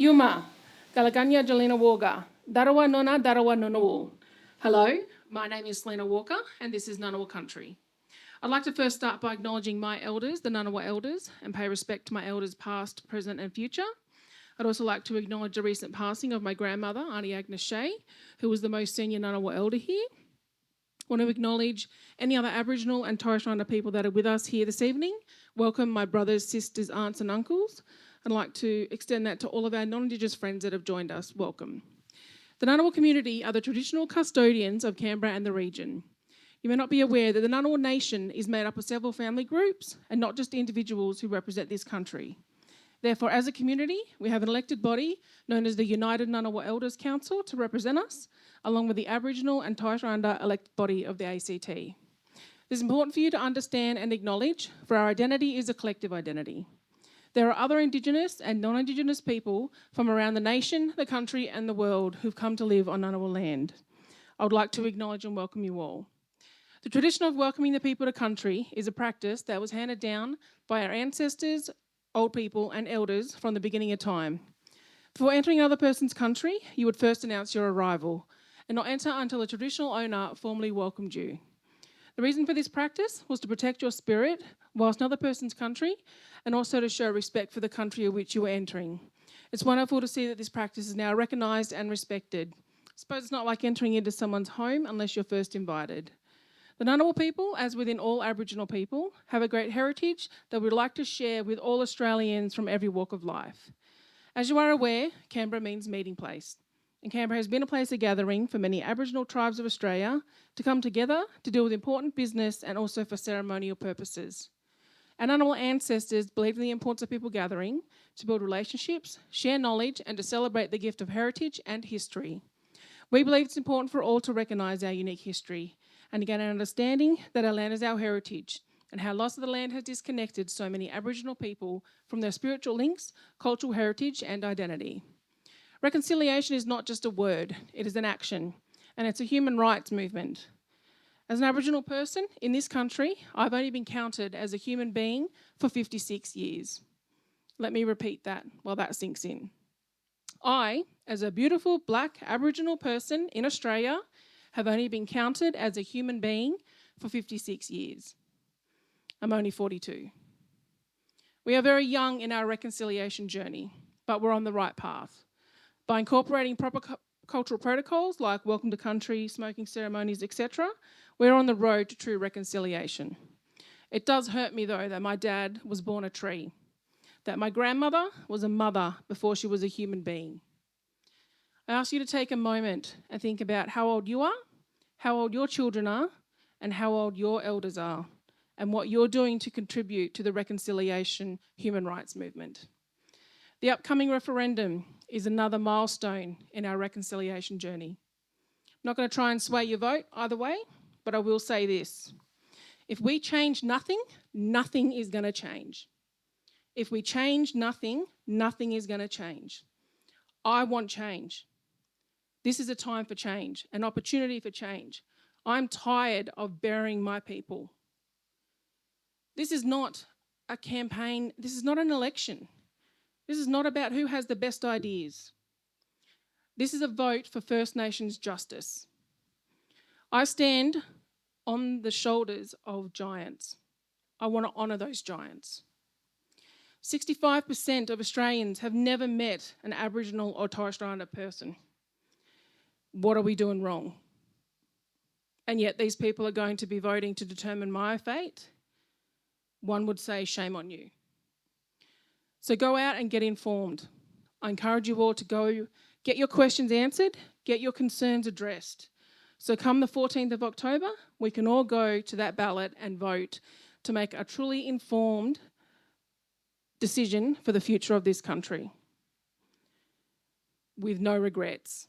Yuma, Galaganya Jelena Walker, Darawa Nona Darawa Nonawu. Hello, my name is Selena Walker and this is Ngunnawal Country. I'd like to first start by acknowledging my elders, the Ngunnawal elders, and pay respect to my elders past, present and future. I'd also like to acknowledge the recent passing of my grandmother, Auntie Agnes Shea, who was the most senior Ngunnawal elder here. I want to acknowledge any other Aboriginal and Torres Strait Islander people that are with us here this evening. Welcome my brothers, sisters, aunts and uncles. I'd like to extend that to all of our non-Indigenous friends that have joined us. Welcome. The Ngunnawal community are the traditional custodians of Canberra and the region. You may not be aware that the Ngunnawal nation is made up of several family groups and not just individuals who represent this country. Therefore, as a community, we have an elected body known as the United Ngunnawal Elders Council to represent us, along with the Aboriginal and Torres Strait Islander elected body of the ACT. This is important for you to understand and acknowledge, for our identity is a collective identity. There are other Indigenous and non-Indigenous people from around the nation, the country and the world who've come to live on Ngunnawal land. I would like to acknowledge and welcome you all. The tradition of welcoming the people to country is a practice that was handed down by our ancestors, old people and elders from the beginning of time. Before entering another person's country, you would first announce your arrival and not enter until the traditional owner formally welcomed you. The reason for this practice was to protect your spirit whilst another person's country and also to show respect for the country of which you were entering. It's wonderful to see that this practice is now recognised and respected. I suppose it's not like entering into someone's home unless you're first invited. The Ngunnawal people, as within all Aboriginal people, have a great heritage that we'd like to share with all Australians from every walk of life. As you are aware, Canberra means meeting place. And Canberra has been a place of gathering for many Aboriginal tribes of Australia to come together to deal with important business and also for ceremonial purposes. Our Ngunnawal ancestors believed in the importance of people gathering to build relationships, share knowledge and to celebrate the gift of heritage and history. We believe it's important for all to recognise our unique history and to gain an understanding that our land is our heritage and how loss of the land has disconnected so many Aboriginal people from their spiritual links, cultural heritage and identity. Reconciliation is not just a word, it is an action, and it's a human rights movement. As an Aboriginal person in this country, I've only been counted as a human being for 56 years. Let me repeat that while that sinks in. I, as a beautiful black Aboriginal person in Australia, have only been counted as a human being for 56 years. I'm only 42. We are very young in our reconciliation journey, but we're on the right path. By incorporating proper cultural protocols like welcome to country, smoking ceremonies, etc., we're on the road to true reconciliation. It does hurt me though that my dad was born a tree, that my grandmother was a mother before she was a human being. I ask you to take a moment and think about how old you are, how old your children are, and how old your elders are, and what you're doing to contribute to the reconciliation human rights movement. The upcoming referendum is another milestone in our reconciliation journey. I'm not going to try and sway your vote either way, but I will say this. If we change nothing, nothing is going to change. If we change nothing, nothing is going to change. I want change. This is a time for change, an opportunity for change. I'm tired of burying my people. This is not a campaign, this is not an election. This is not about who has the best ideas. This is a vote for First Nations justice. I stand on the shoulders of giants. I want to honour those giants. 65% of Australians have never met an Aboriginal or Torres Strait Islander person. What are we doing wrong? And yet these people are going to be voting to determine my fate. One would say, shame on you. So go out and get informed. I encourage you all to go get your questions answered, get your concerns addressed. So come the 14th of October, we can all go to that ballot and vote to make a truly informed decision for the future of this country with no regrets.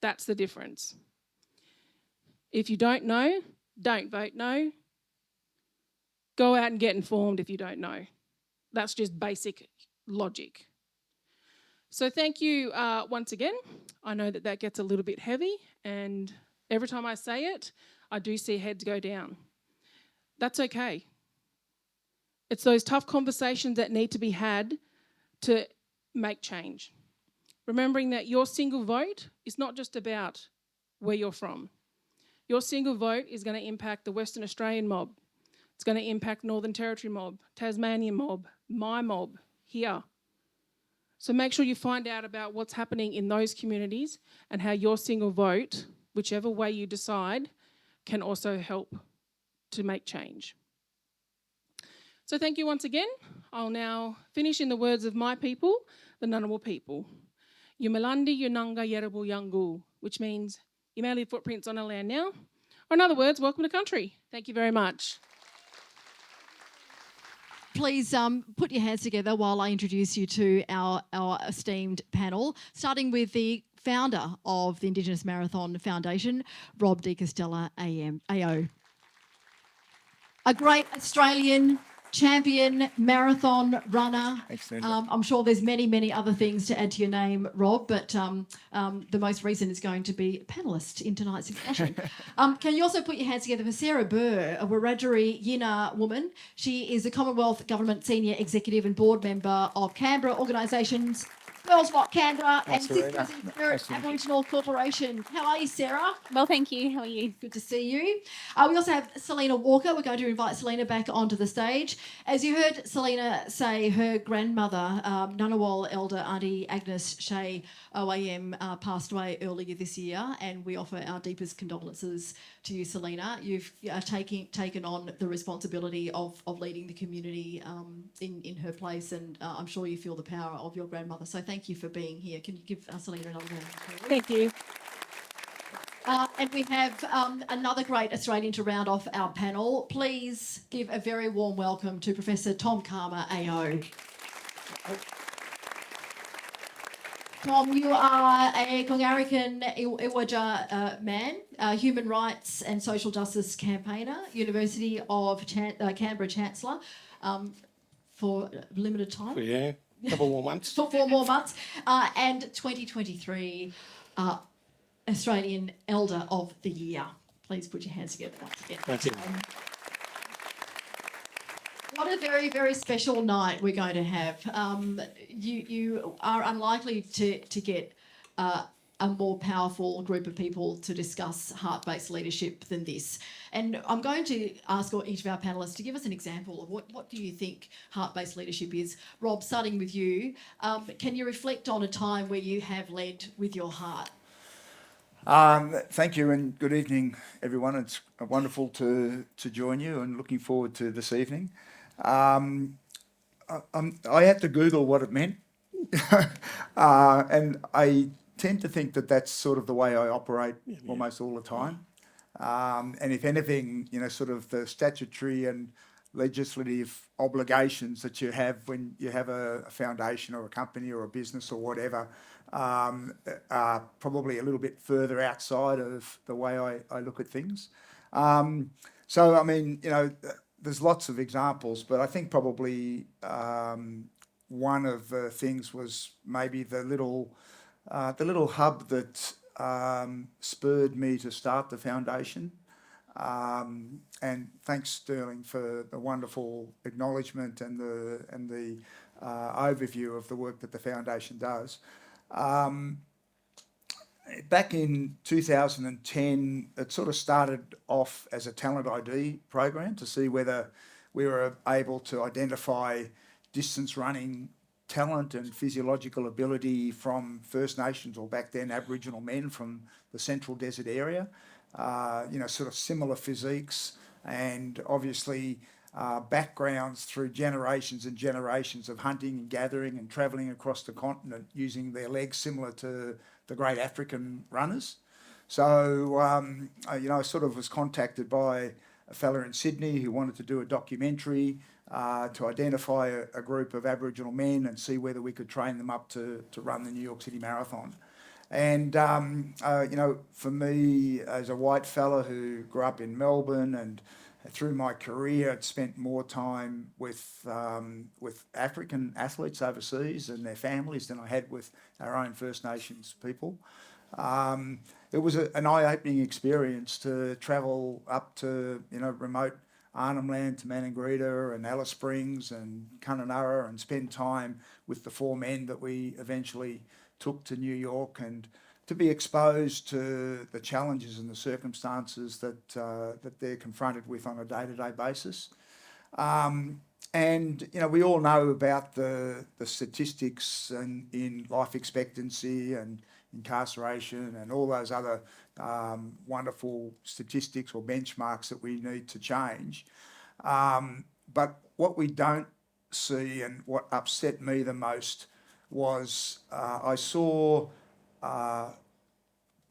That's the difference. If you don't know, don't vote no. Go out and get informed if you don't know. That's just basic logic. So thank you once again. I know that that gets a little bit heavy, and every time I say it, I do see heads go down. That's okay. It's those tough conversations that need to be had to make change. Remembering that your single vote is not just about where you're from. Your single vote is going to impact the Western Australian mob. It's going to impact Northern Territory mob, Tasmanian mob, my mob here. So make sure you find out about what's happening in those communities and how your single vote, whichever way you decide, can also help to make change. So thank you once again. I'll now finish in the words of my people, the Ngunnawal people. Yumalandi Yunanga Yerebu Yangu, which means you may leave footprints on our land now. Or in other words, welcome to country. Thank you very much. Please put your hands together while I introduce you to our esteemed panel, starting with the founder of the Indigenous Marathon Foundation, Rob De Castella AO. A great Australian champion marathon runner. Excellent. I'm sure there's many other things to add to your name, Rob, but the most recent is going to be panellist in tonight's discussion. Can you also put your hands together for Sarah Burr, a Wiradjuri Yina woman? She is a Commonwealth Government Senior Executive and Board Member of Canberra organisations, Girls Rock Canberra and Sisters in Spirit Aboriginal Corporation. How are you, Sarah? Well, thank you. How are you? Good to see you. We also have Selena Walker. We're going to invite Selena back onto the stage. As you heard Selena say, her grandmother, Ngunnawal elder Auntie Agnes Shea OAM, passed away earlier this year, and we offer our deepest condolences to you, Selena. You've taken on the responsibility of leading the community in her place, and I'm sure you feel the power of your grandmother. So thank you for being here. Can you give Selena another round of applause? Thank you. And we have another great Australian to round off our panel. Please give a very warm welcome to Professor Tom Calma, AO. Tom, you are a Kongarikan Iwaja man, human rights and social justice campaigner, University of Canberra Chancellor for a limited time. Yeah, a couple more months. For 4 more months. And 2023 Australian Elder of the Year. Please put your hands together once again. That's it. What a very, very special night we're going to have. You are unlikely to get a more powerful group of people to discuss heart-based leadership than this. And I'm going to ask each of our panellists to give us an example of what do you think heart-based leadership is. Rob, starting with you, can you reflect on a time where you have led with your heart? Thank you and good evening, everyone. It's wonderful to join you and looking forward to this evening. I had to Google what it meant, and I tend to think that that's sort of the way I operate almost all the time. And if anything, sort of the statutory and legislative obligations that you have when you have a foundation or a company or a business or whatever are probably a little bit further outside of the way I look at things. So, I mean, there's lots of examples, but I think probably one of the things was maybe the little hub that spurred me to start the foundation. And thanks, Sterling, for the wonderful acknowledgement and the overview of the work that the foundation does. Back in 2010, it sort of started off as a talent ID program to see whether we were able to identify distance running talent and physiological ability from First Nations, or back then Aboriginal men from the Central Desert area, sort of similar physiques and obviously backgrounds through generations and generations of hunting and gathering and travelling across the continent using their legs similar to the great African runners. So, I sort of was contacted by a fella in Sydney who wanted to do a documentary to identify a group of Aboriginal men and see whether we could train them up to run the New York City Marathon. And, for me, as a white fella who grew up in Melbourne and through my career I'd spent more time with African athletes overseas and their families than I had with our own First Nations people. It was an eye-opening experience to travel up to remote Arnhem Land to Maningrida and Alice Springs and Kununurra and spend time with the four men that we eventually took to New York, and to be exposed to the challenges and the circumstances that they're confronted with on a day-to-day basis. And, you know, we all know about the statistics and in life expectancy and incarceration and all those other wonderful statistics or benchmarks that we need to change. But what we don't see, and what upset me the most, was I saw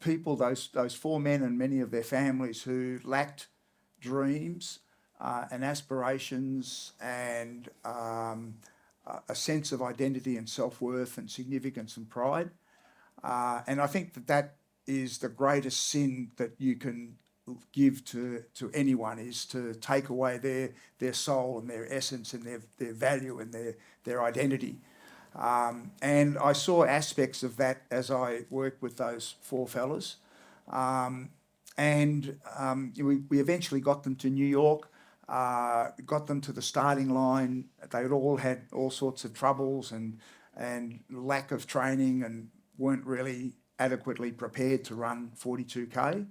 people, those four men and many of their families, who lacked dreams and aspirations and a sense of identity and self-worth and significance and pride. And I think that is the greatest sin that you can give to anyone, is to take away their soul and their essence and their value and their identity. And I saw aspects of that as I worked with those four fellas. We eventually got them to New York, got them to the starting line. They'd all had all sorts of troubles and lack of training, and weren't really adequately prepared to run 42K.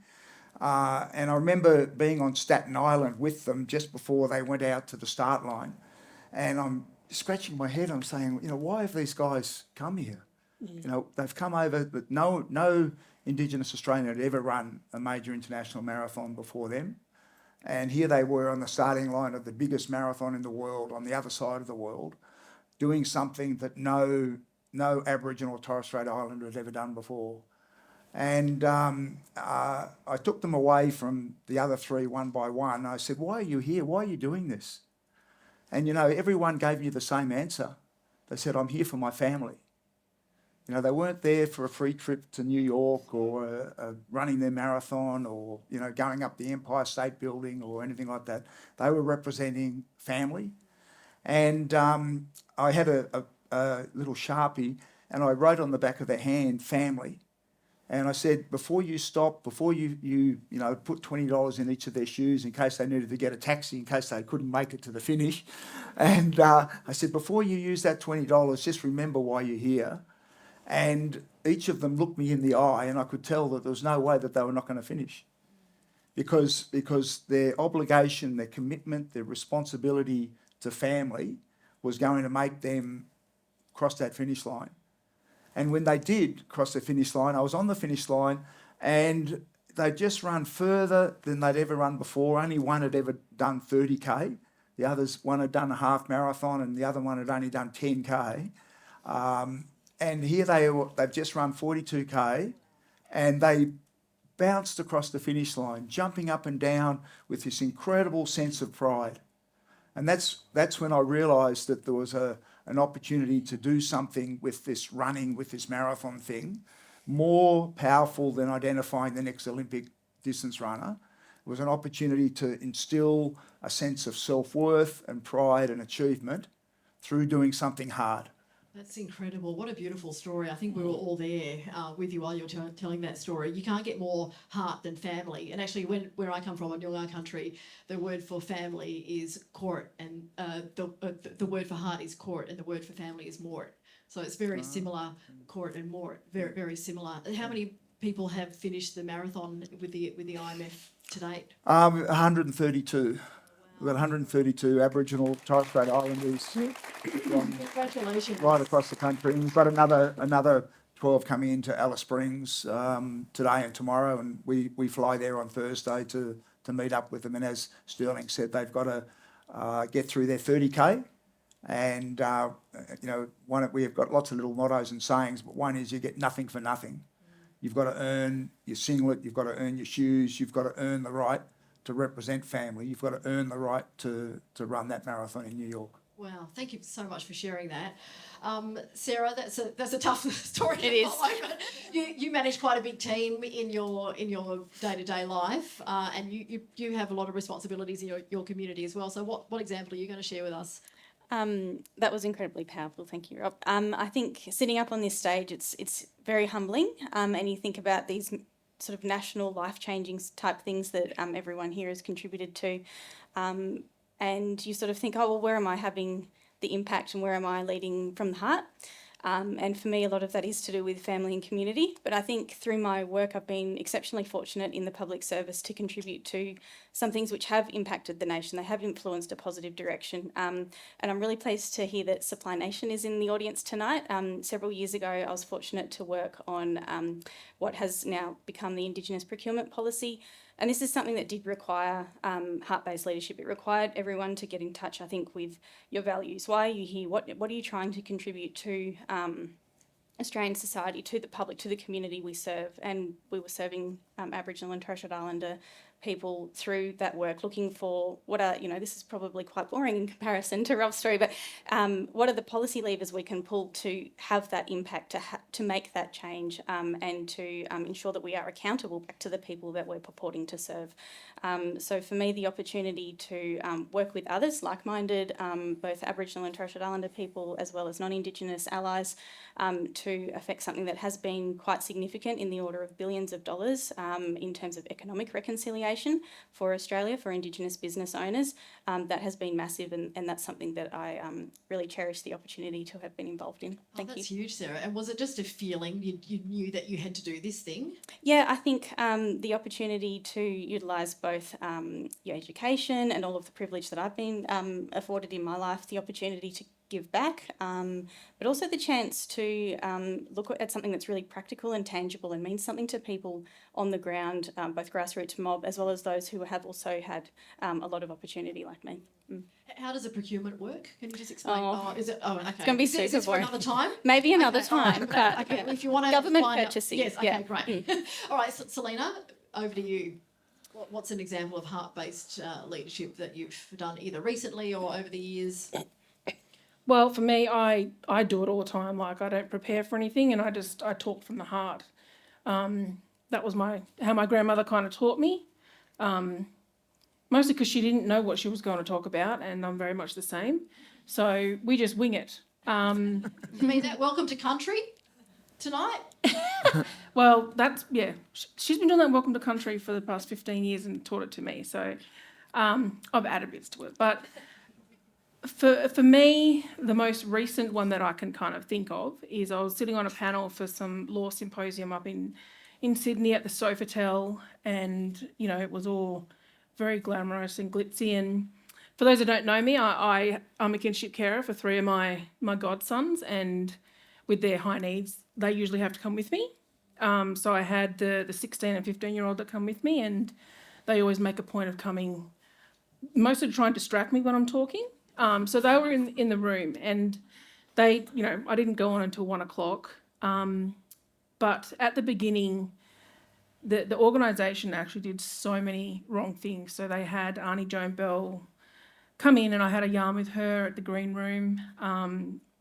And I remember being on Staten Island with them just before they went out to the start line. And I'm scratching my head, I'm saying, you know, why have these guys come here? You know, they've come over, but no Indigenous Australian had ever run a major international marathon before them. And here they were on the starting line of the biggest marathon in the world, on the other side of the world, doing something that no Aboriginal or Torres Strait Islander had ever done before. And I took them away from the other three one by one. I said, why are you here? Why are you doing this? And, you know, everyone gave me the same answer. They said, I'm here for my family. You know, they weren't there for a free trip to New York or running their marathon or, you know, going up the Empire State Building or anything like that. They were representing family. And I had a little Sharpie, and I wrote on the back of their hand, family. And I said, before you stop, before you know, put $20 in each of their shoes in case they needed to get a taxi, in case they couldn't make it to the finish. And I said, before you use that $20, just remember why you're here. And each of them looked me in the eye, and I could tell that there was no way that they were not going to finish. Because their obligation, their commitment, their responsibility to family was going to make them cross that finish line. And when they did cross the finish line, I was on the finish line, and they'd just run further than they'd ever run before. Only one had ever done 30K. The others, one had done a half marathon, and the other one had only done 10K. And here they've just run 42K, and they bounced across the finish line, jumping up and down with this incredible sense of pride. And that's when I realised that there was an opportunity to do something with this running, with this marathon thing, more powerful than identifying the next Olympic distance runner. It was an opportunity to instill a sense of self-worth and pride and achievement through doing something hard. That's incredible. What a beautiful story. I think we were all there with you while you were telling that story. You can't get more heart than family. And actually, where I come from, in Noongar country, the word for family is court, and the word for heart is court, and the word for family is mort. So it's very similar, court and mort, very, very similar. And how many people have finished the marathon with the IMF to date? 132. We've got 132 Aboriginal Torres Strait Islanders from Congratulations. right across the country. And we've got another 12 coming into Alice Springs today and tomorrow, and we fly there on Thursday to meet up with them. And as Sterling said, they've got to get through their 30K. And, you know, we've got lots of little mottos and sayings, but one is you get nothing for nothing. You've got to earn your singlet, you've got to earn your shoes, you've got to earn the right to represent family. You've got to earn the right to run that marathon in New York. Wow, thank you so much for sharing that. Sarah, that's a tough story. It is. But you manage quite a big team in your day-to-day life, and you have a lot of responsibilities in your community as well. So what example are you going to share with us? That was incredibly powerful. Thank you, Rob. I think sitting up on this stage, it's very humbling, and you think about these sort of national life-changing type things that everyone here has contributed to. and you sort of think, oh, well, where am I having the impact and where am I leading from the heart? And for me, a lot of that is to do with family and community. But I think through my work, I've been exceptionally fortunate in the public service to contribute to some things which have impacted the nation. They have influenced a positive direction. And I'm really pleased to hear that Supply Nation is in the audience tonight. Several years ago, I was fortunate to work on what has now become the Indigenous procurement policy. And this is something that did require heart-based leadership. It required everyone to get in touch, I think, with your values. Why are you here? What are you trying to contribute to Australian society, to the public, to the community we serve? And we were serving Aboriginal and Torres Strait Islander people through that work, looking for what are, this is probably quite boring in comparison to Rob's story, but what are the policy levers we can pull to have that impact, to make that change, and to ensure that we are accountable back to the people that we're purporting to serve. So for me, the opportunity to work with others, like-minded, both Aboriginal and Torres Strait Islander people, as well as non-Indigenous allies, to affect something that has been quite significant in the order of billions of dollars in terms of economic reconciliation for Australia, for Indigenous business owners, that has been massive, and that's something that I really cherish the opportunity to have been involved in. Thank you. That's huge, Sarah. And was it just a feeling you knew that you had to do this thing? Yeah, I think the opportunity to utilise both your education and all of the privilege that I've been afforded in my life, the opportunity to give back, but also the chance to look at something that's really practical and tangible and means something to people on the ground, both grassroots mob as well as those who have also had a lot of opportunity like me. How does a procurement work? Can you just explain? Is it? Oh, okay. It's gonna be is super this for boring. another time? Maybe another Okay, all right. time. But Okay, if you want to government find purchasing. Yes. Okay. Yeah. Great. All right, Selena, over to you. What's an example of heart-based leadership that you've done either recently or over the years? Well, for me, I do it all the time. Like, I don't prepare for anything, and I talk from the heart. That was how my grandmother kind of taught me. Mostly because she didn't know what she was going to talk about, and I'm very much the same. So we just wing it. I mean, that welcome to country tonight. Well, she's been doing that Welcome to Country for the past 15 years and taught it to me. So I've added bits to it. But for me, the most recent one that I can kind of think of is I was sitting on a panel for some law symposium up in Sydney at the Sofitel, and, it was all very glamorous and glitzy. And for those that don't know me, I'm a kinship carer for 3 of my godsons, and with their high needs, they usually have to come with me. So I had the 16 and 15-year-old that come with me, and they always make a point of coming, mostly to try and distract me when I'm talking. So they were in the room, and they, I didn't go on until 1 o'clock. But at the beginning, the organisation actually did so many wrong things. So they had Arnie Joan Bell come in, and I had a yarn with her at the green room.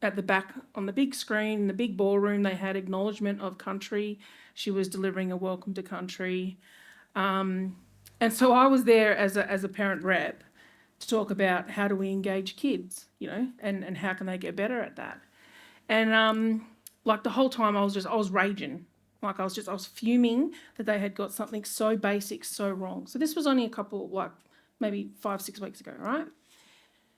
At the back on the big screen, in the big ballroom, they had acknowledgement of country. She was delivering a welcome to country. And so I was there as a parent rep to talk about how do we engage kids, and how can they get better at that. And like the whole time I was raging. Like I was fuming that they had got something so basic so wrong. So this was only a couple, maybe 5-6 weeks ago, right?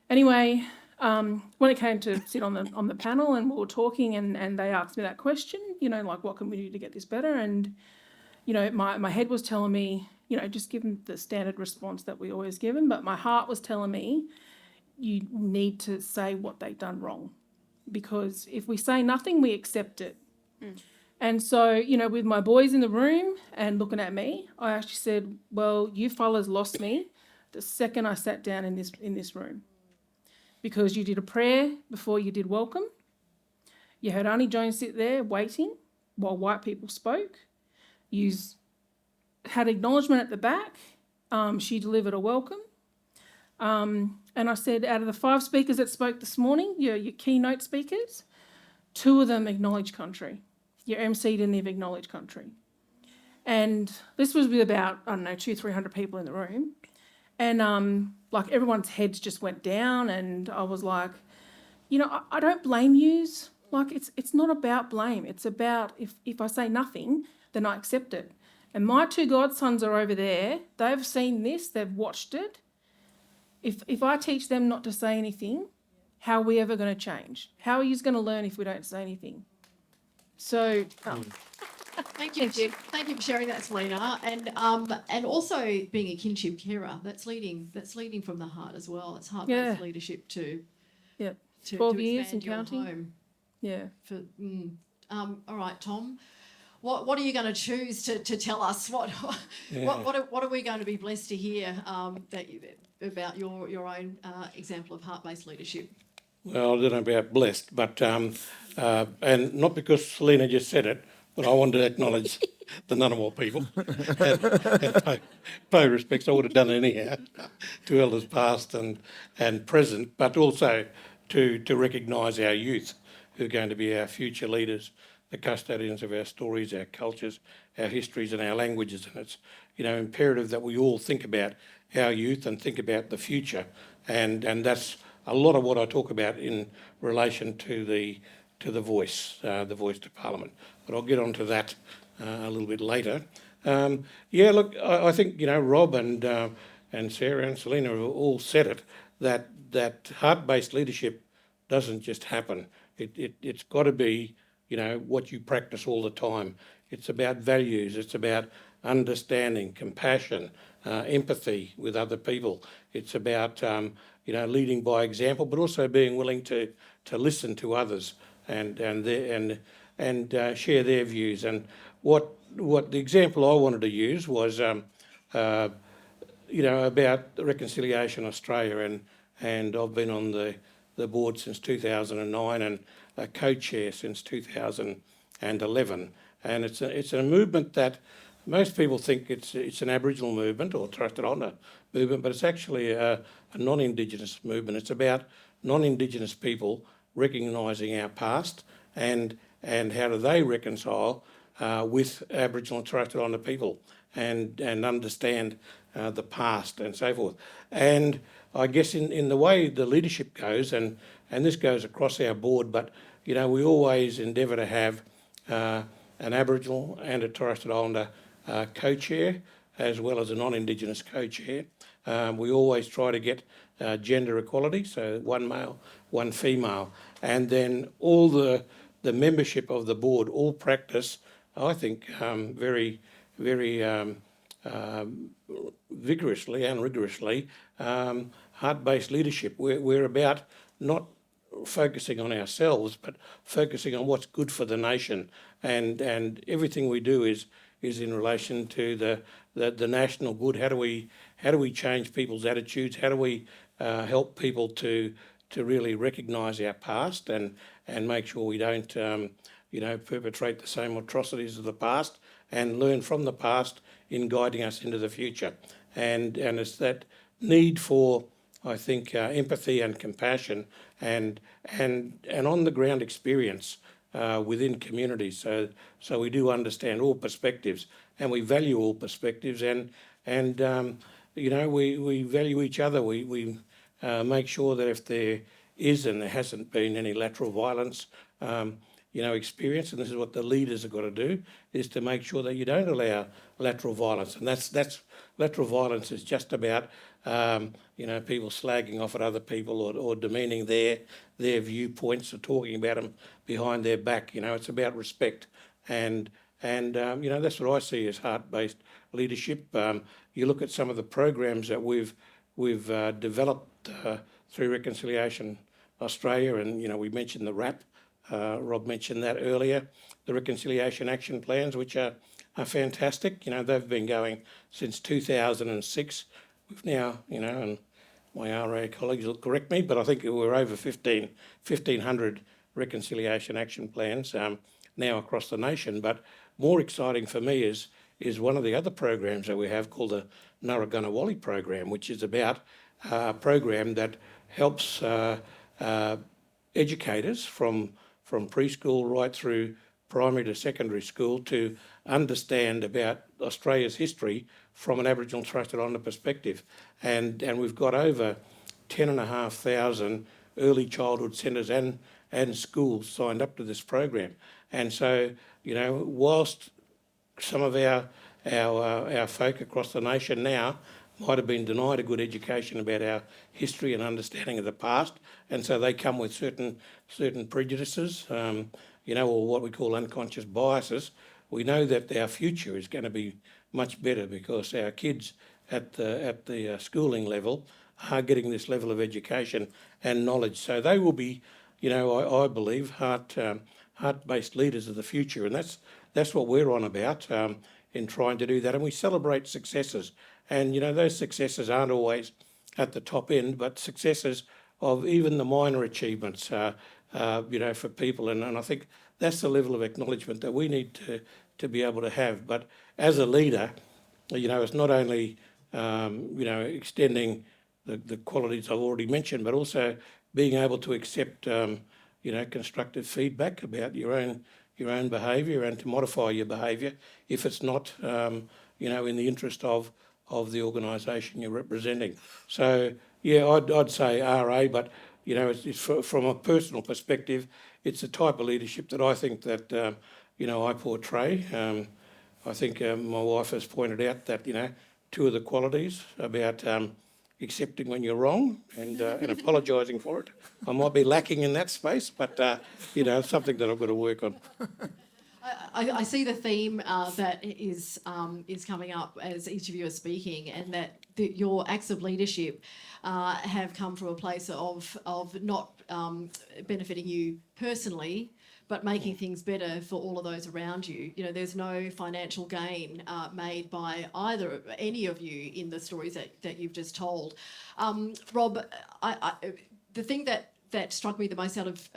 Anyway, when it came to sit on the panel and we were talking, and they asked me that question, what can we do to get this better? And, my head was telling me, just give them the standard response that we always give them. But my heart was telling me, you need to say what they've done wrong. Because if we say nothing, we accept it. And so, with my boys in the room and looking at me, I actually said, well, you fellas lost me the second I sat down in this room. Because you did a prayer before you did welcome. You had Arnie Jones sit there waiting while white people spoke. You had acknowledgement at the back. She delivered a welcome. And I said, out of the 5 speakers that spoke this morning, your keynote speakers, 2 of them acknowledged country. Your MC didn't even acknowledge country. And this was with about, 200-300 people in the room. And everyone's heads just went down, and I was like, I don't blame yous. Like, it's not about blame. It's about if I say nothing, then I accept it. And my 2 godsons are over there. They've seen this. They've watched it. If I teach them not to say anything, how are we ever going to change? How are you going to learn if we don't say anything? So, Thank you. Thank you for sharing that, Selena. And also being a kinship carer, that's leading from the heart as well. It's heart-based Yeah. leadership to yeah, to 12 years expand and your counting. home. Yeah. All right, Tom. What are you going to choose to tell us? What are we going to be blessed to hear about your own example of heart-based leadership? Well, I don't know about blessed, but and not because Selena just said it, but I want to acknowledge the Ngunnawal people and pay respects. I would have done it anyhow to elders past and present, but also to recognise our youth who are going to be our future leaders, the custodians of our stories, our cultures, our histories and our languages. And it's, imperative that we all think about our youth and think about the future. And that's a lot of what I talk about in relation to the voice to Parliament. But I'll get onto that a little bit later. Look, I think Rob and Sarah and Selena have all said it, that heart-based leadership doesn't just happen. It's got to be what you practice all the time. It's about values. It's about understanding, compassion, empathy with other people. It's about leading by example, but also being willing to listen to others and share their views. And what the example I wanted to use was about Reconciliation Australia, and I've been on the board since 2009 and a co-chair since 2011. And it's a movement that most people think it's an Aboriginal movement or Torres Strait Islander movement, but it's actually a non-Indigenous movement. It's about non-Indigenous people recognising our past and how do they reconcile with Aboriginal and Torres Strait Islander people and understand the past and so forth. And I guess in the way the leadership goes, and this goes across our board, but we always endeavour to have an Aboriginal and a Torres Strait Islander co-chair, as well as a non-Indigenous co-chair. We always try to get gender equality, so one male, one female, and then all the membership of the board all practice, I think, very, very vigorously and rigorously heart-based leadership. We're about not focusing on ourselves, but focusing on what's good for the nation, and everything we do is in relation to the national good. How do we change people's attitudes? How do we help people to really recognise our past and make sure we don't perpetrate the same atrocities of the past, and learn from the past in guiding us into the future. And it's that need for, I think, empathy and compassion and on the ground experience within communities. So we do understand all perspectives and we value all perspectives, and we value each other. We make sure that if there is and there hasn't been any lateral violence experience, and this is what the leaders have got to do, is to make sure that you don't allow lateral violence. And that's lateral violence is just about people slagging off at other people or demeaning their viewpoints or talking about them behind their back. It's about respect, and that's what I see as heart-based leadership. You look at some of the programs that we've developed through Reconciliation Australia, and we mentioned the RAP. Rob mentioned that earlier. The Reconciliation Action Plans, which are fantastic. They've been going since 2006. We've now, and my RA colleagues will correct me, but I think we're over 1,500 Reconciliation Action Plans now across the nation. But more exciting for me is one of the other programs that we have called the Narragunnawali program, which is about a program that helps educators from preschool right through primary to secondary school to understand about Australia's history from an Aboriginal and Torres Strait Islander perspective. And we've got over 10,500 early childhood centres and schools signed up to this program. And so, whilst some of our folk across the nation now might have been denied a good education about our history and understanding of the past, and so they come with certain prejudices, or what we call unconscious biases. We know that our future is going to be much better because our kids at the schooling level are getting this level of education and knowledge. So they will be, I believe, heart-based leaders of the future, and that's what we're on about in trying to do that. And we celebrate successes, and those successes aren't always at the top end, but successes of even the minor achievements, for people. And I think that's the level of acknowledgement that we need to be able to have. But as a leader, it's not only extending the qualities I've already mentioned, but also being able to accept constructive feedback about your own behaviour and to modify your behaviour if it's not in the interest of the organisation you're representing. So yeah, I'd say RA, but it's from a personal perspective, it's the type of leadership that I think that I portray. I think my wife has pointed out that two of the qualities about accepting when you're wrong and apologising for it. I might be lacking in that space, but something that I've got to work on. I see the theme that is coming up as each of you are speaking, and that your acts of leadership have come from a place of not benefiting you personally, but making things better for all of those around you. There's no financial gain made by any of you in the stories that you've just told. Rob, the thing that struck me the most out of,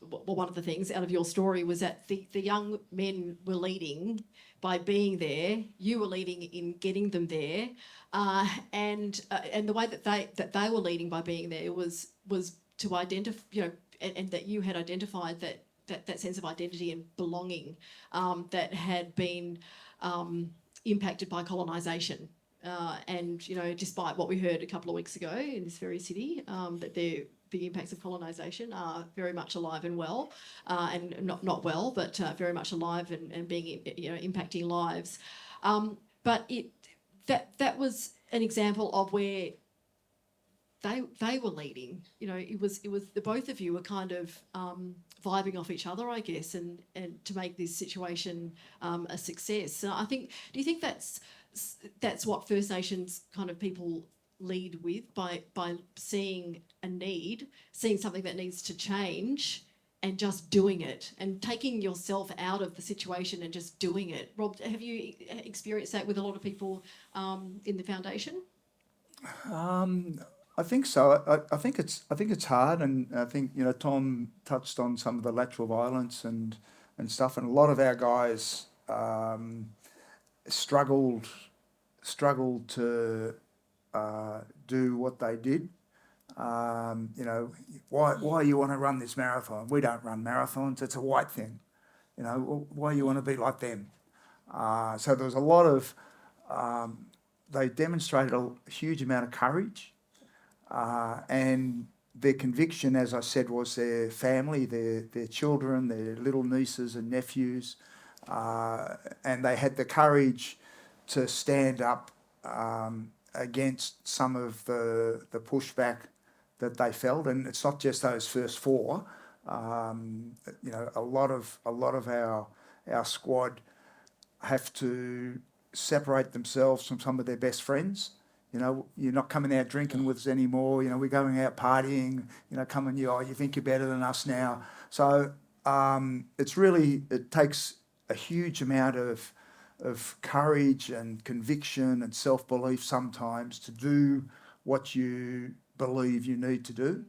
one of the things out of your story was that the young men were leading by being there. You were leading in getting them there, and the way that they were leading by being there was to identify, and that you had identified that sense of identity and belonging that had been impacted by colonisation. And, despite what we heard a couple of weeks ago in this very city, that the impacts of colonisation are very much alive and well, and not well, but very much alive and being, impacting lives. But that was an example of where they were leading. It was the both of you were kind of vibing off each other, I guess, and to make this situation a success. So I think, do you think that's what First Nations kind of people lead with, by seeing a need, seeing something that needs to change, and just doing it, and taking yourself out of the situation and just doing it? Rob, have you experienced that with a lot of people in the foundation? I think so. I think it's hard, and I think Tom touched on some of the lateral violence and stuff, and a lot of our guys struggled to do what they did. Why you want to run this marathon? We don't run marathons. It's a white thing. Why you want to be like them? So there was a lot of. They demonstrated a huge amount of courage. And their conviction, as I said, was their family, their children, their little nieces and nephews, and they had the courage to stand up against some of the pushback that they felt. And it's not just those first four. A lot of our squad have to separate themselves from some of their best friends. You're not coming out drinking with us anymore. We're going out partying. You think you're better than us now. So it takes a huge amount of courage and conviction and self-belief sometimes to do what you believe you need to do.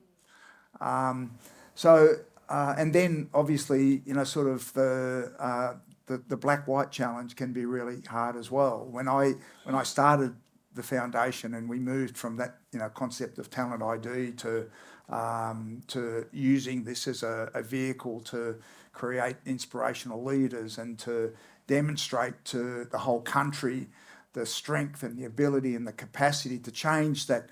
And then obviously, sort of the black-white challenge can be really hard as well. When I started the foundation and we moved from that concept of talent ID to using this as a vehicle to create inspirational leaders and to demonstrate to the whole country the strength and the ability and the capacity to change that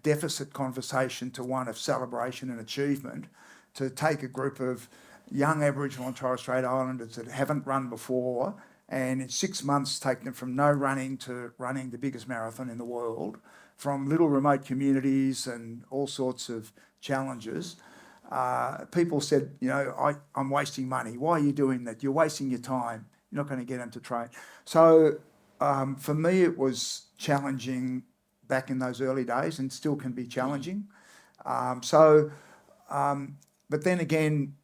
deficit conversation to one of celebration and achievement, to take a group of young Aboriginal and Torres Strait Islanders that haven't run before and in 6 months taken them from no running to running the biggest marathon in the world, from little remote communities and all sorts of challenges. People said, I'm wasting money. Why are you doing that? You're wasting your time. You're not going to get them to train. So for me, it was challenging back in those early days, and still can be challenging. But then again,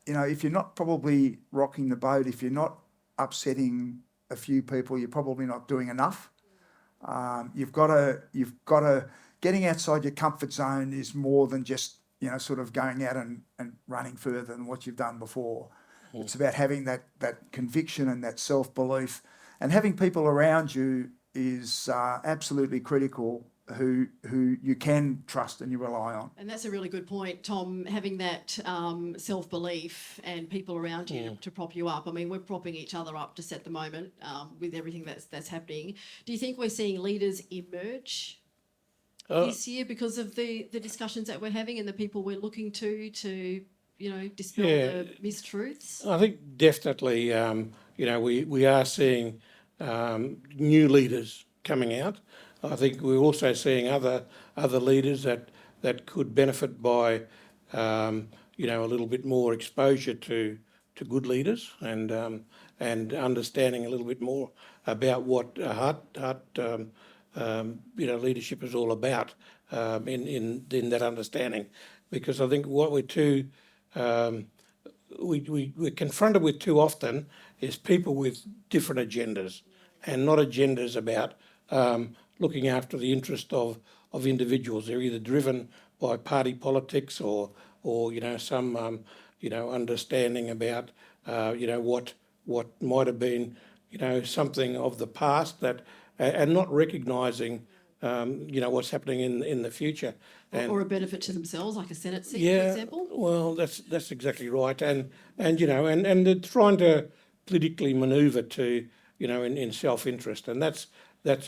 if you're not probably rocking the boat, if you're not upsetting a few people, you're probably not doing enough. You've got to, getting outside your comfort zone is more than just, sort of going out and running further than what you've done before. It's about having that conviction and that self-belief, and having people around you is absolutely critical who you can trust and you rely on. And that's a really good point, Tom, having that self-belief and people around you to prop you up. I mean, we're propping each other up just at the moment with everything that's happening. Do you think we're seeing leaders emerge this year because of the discussions that we're having and the people we're looking to dispel the mistruths? I think definitely, we are seeing new leaders coming out. I think we're also seeing other leaders that could benefit by, a little bit more exposure to good leaders and understanding a little bit more about what heart leadership is all about in that understanding, because I think what we're confronted with too often is people with different agendas, and not agendas about looking after the interest of individuals. They're either driven by party politics or some understanding about what might have been something of the past, that and not recognising what's happening in the future. Or a benefit to themselves, like a Senate seat, Yeah, for example? well, that's exactly right, and they're trying to politically manoeuvre to in self-interest, and that's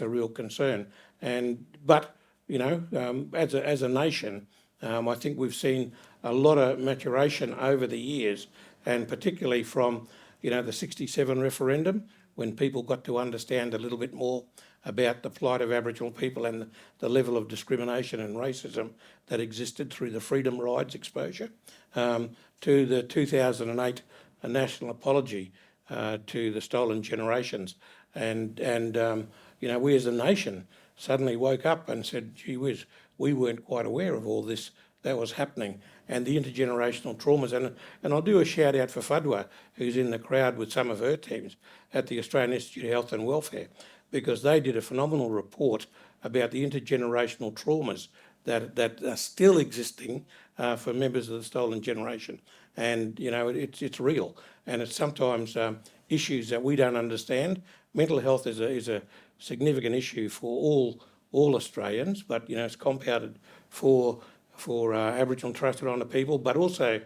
a real concern. But as a nation, I think we've seen a lot of maturation over the years, and particularly from the '67 referendum, when people got to understand a little bit more about the plight of Aboriginal people and the level of discrimination and racism that existed through the Freedom Rides exposure, to the 2008 national apology to the stolen generations. And we as a nation suddenly woke up and said, gee whiz, we weren't quite aware of all this that was happening, and the intergenerational traumas. And I'll do a shout out for Fadwa, who's in the crowd with some of her teams at the Australian Institute of Health and Welfare, because they did a phenomenal report about the intergenerational traumas that are still existing for members of the stolen generation. And, it's real, and it's sometimes issues that we don't understand. Mental health is a significant issue for all Australians, but, it's compounded for Aboriginal and Torres Strait Islander people, but also,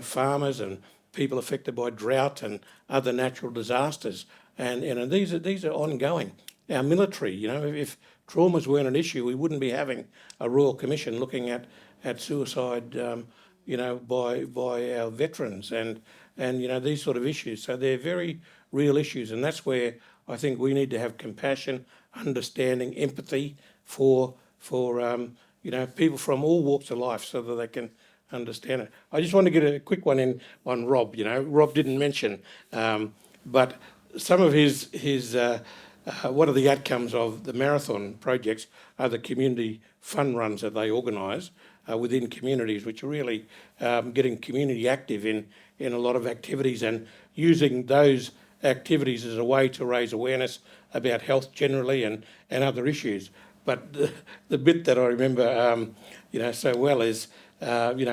farmers and people affected by drought and other natural disasters. And these are ongoing. Our military, if traumas weren't an issue, we wouldn't be having a Royal Commission looking at suicide, by our veterans and these sort of issues. So they're very real issues, and that's where I think we need to have compassion, understanding, empathy for people from all walks of life, so that they can understand it. I just want to get a quick one in on Rob. Rob didn't mention, but some of his one of the outcomes of the marathon projects are the community fun runs that they organise within communities, which are really getting community active in a lot of activities, and using those activities as a way to raise awareness about health generally and other issues. But the bit that I remember, so well is, these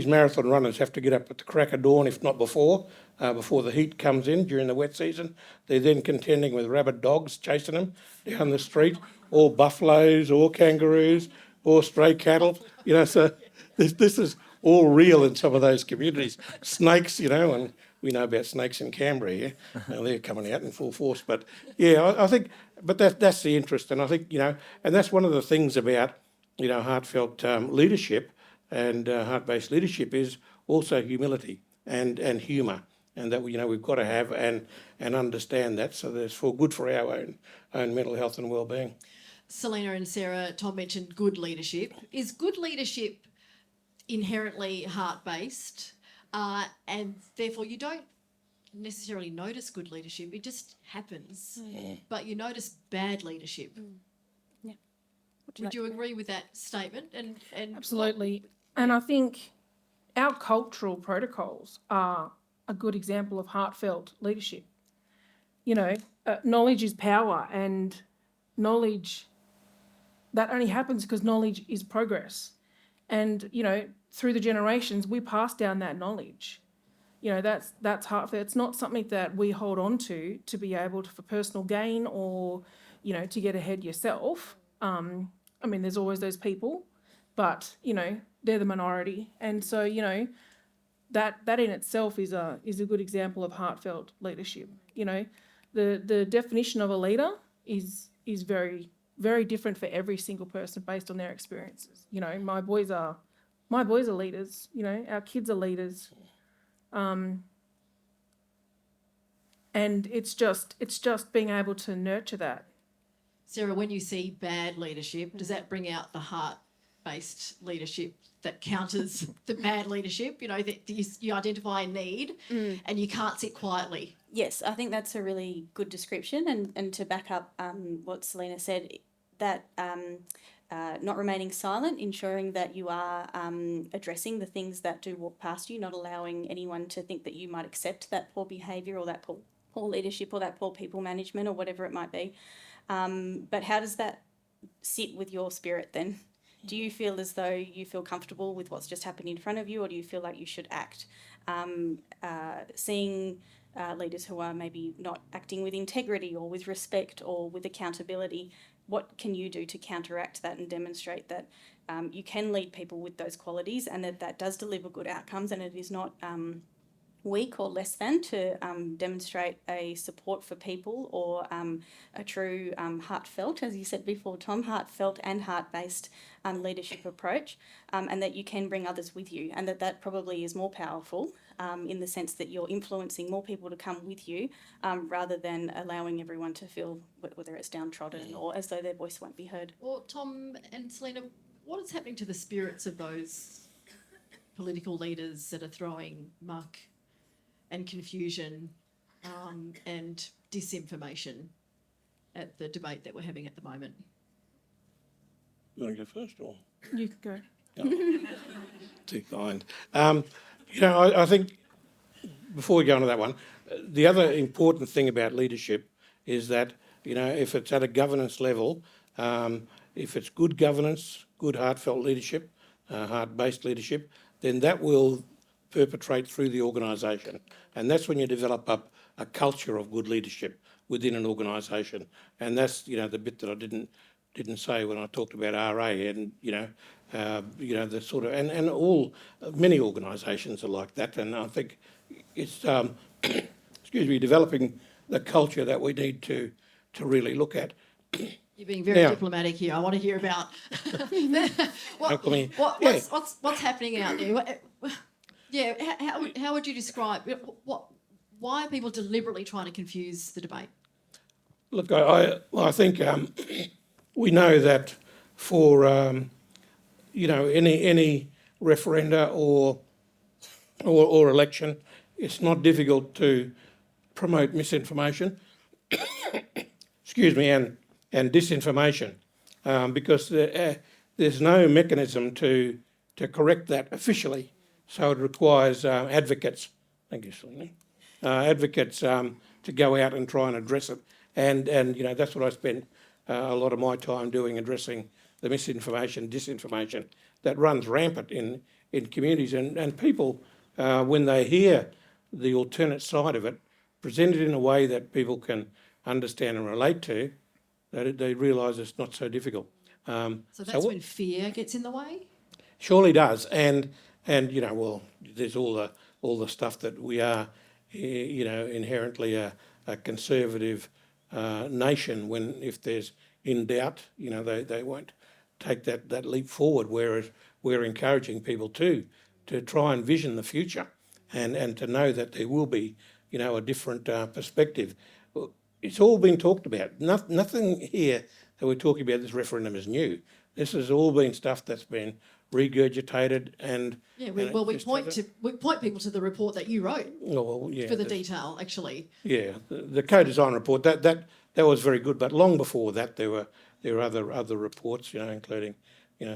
marathon runners have to get up at the crack of dawn, if not before the heat comes in during the wet season. They're then contending with rabid dogs chasing them down the street, or buffaloes, or kangaroos, or stray cattle. So this is all real in some of those communities. Snakes, and we know about snakes in Canberra, yeah? Now they're coming out in full force. But yeah, I think, but that's the interest, and I think, and that's one of the things about, heartfelt leadership and heart-based leadership is also humility and humour. and that we've got to have and understand that, so that it's for good for our own mental health and well-being. Selena and Sarah, Tom mentioned good leadership. Is good leadership inherently heart-based, and therefore you don't necessarily notice good leadership, it just happens, but you notice bad leadership? Yeah. Would you agree with that statement? And Absolutely. And I think our cultural protocols are a good example of heartfelt leadership. Knowledge is power, and knowledge, that only happens because knowledge is progress. And, through the generations, we pass down that knowledge. That's heartfelt. It's not something that we hold on to be able to, for personal gain or, to get ahead yourself. There's always those people, but, they're the minority. And so, that in itself is a good example of heartfelt leadership. The definition of a leader is very, very different for every single person based on their experiences. My boys are leaders. Our kids are leaders. And it's just being able to nurture that. Sarah, when you see bad leadership, does that bring out the heart-based leadership that counters the bad leadership? That you identify a need and you can't sit quietly. Yes, I think that's a really good description. And to back up what Selena said, that not remaining silent, ensuring that you are addressing the things that do walk past you, not allowing anyone to think that you might accept that poor behaviour or that poor leadership or that poor people management or whatever it might be. But how does that sit with your spirit then? Do you feel as though you feel comfortable with what's just happened in front of you, or do you feel like you should act? Seeing leaders who are maybe not acting with integrity or with respect or with accountability, what can you do to counteract that and demonstrate that you can lead people with those qualities and that does deliver good outcomes, and it is not weak or less than to demonstrate a support for people or a true heartfelt, as you said before, Tom, heartfelt and heart-based leadership approach, and that you can bring others with you, and that probably is more powerful in the sense that you're influencing more people to come with you rather than allowing everyone to feel whether it's downtrodden or as though their voice won't be heard. Well, Tom and Selena, what is happening to the spirits of those political leaders that are throwing muck and confusion and disinformation at the debate that we're having at the moment? You want to go first, or? You could go. No. Too kind. I think before we go on to that one, the other important thing about leadership is that, if it's at a governance level, if it's good governance, good heartfelt leadership, heart-based leadership, then that will perpetrate through the organisation. And that's when you develop up a culture of good leadership within an organisation. And that's, the bit that I didn't say when I talked about RA and, the sort of, and all, many organisations are like that. And I think it's, developing the culture that we need to really look at. You're being very Now- diplomatic here. I want to hear about what's happening out there. How would you describe why are people deliberately trying to confuse the debate? Look, I think we know that for any referenda or election, it's not difficult to promote misinformation, and disinformation, because there's no mechanism to correct that officially. So it requires advocates. Thank you, Selena. Advocates to go out and try and address it, and that's what I spent a lot of my time doing, addressing the misinformation, disinformation that runs rampant in communities, and people when they hear the alternate side of it presented in a way that people can understand and relate to, that they realise it's not so difficult. So that's when fear gets in the way? Surely does, and there's all the stuff that we are, inherently a conservative nation. When if there's in doubt, they won't take that leap forward. Whereas we're encouraging people to try and vision the future and to know that there will be, a different perspective. Well, it's all been talked about. Nothing here that we're talking about this referendum is new. This has all been stuff that's been regurgitated and Yeah, and we just point hasn't- we point people to the report that you wrote Oh, well, yeah, for the that's- detail, actually. Yeah, the co-design report that was very good, but long before that there were other reports, including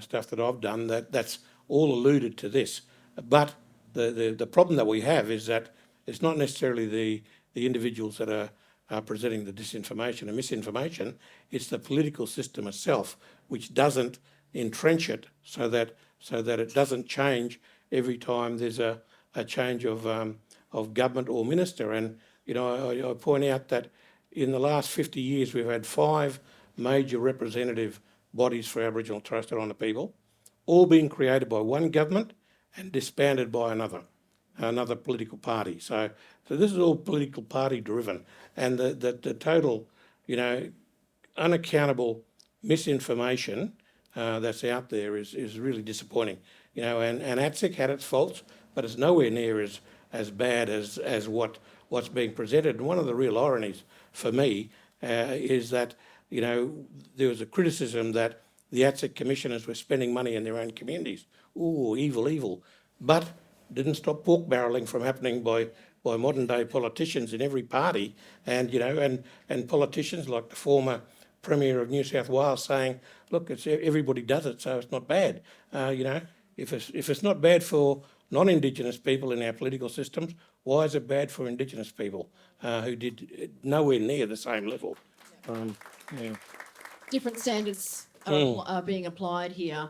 stuff that I've done that's all alluded to this. But the problem that we have is that it's not necessarily the individuals that are presenting the disinformation and misinformation. It's the political system itself which doesn't entrench it so that it doesn't change every time there's a change of government or minister. And I point out that in the last 50 years we've had 5 major representative bodies for Aboriginal and Torres Strait Islander people, all being created by one government and disbanded by another political party. So this is all political party driven, and the total, unaccountable misinformation that's out there is really disappointing. And ATSIC had its faults, but it's nowhere near as bad as what's being presented. And one of the real ironies for me is that there was a criticism that the ATSIC commissioners were spending money in their own communities. Ooh, evil, evil. But didn't stop pork barrelling from happening by modern day politicians in every party, and and politicians like the former Premier of New South Wales saying, look, everybody does it, so it's not bad. If it's not bad for non-Indigenous people in our political systems, why is it bad for Indigenous people who did nowhere near the same level? Yeah. Different standards are being applied here.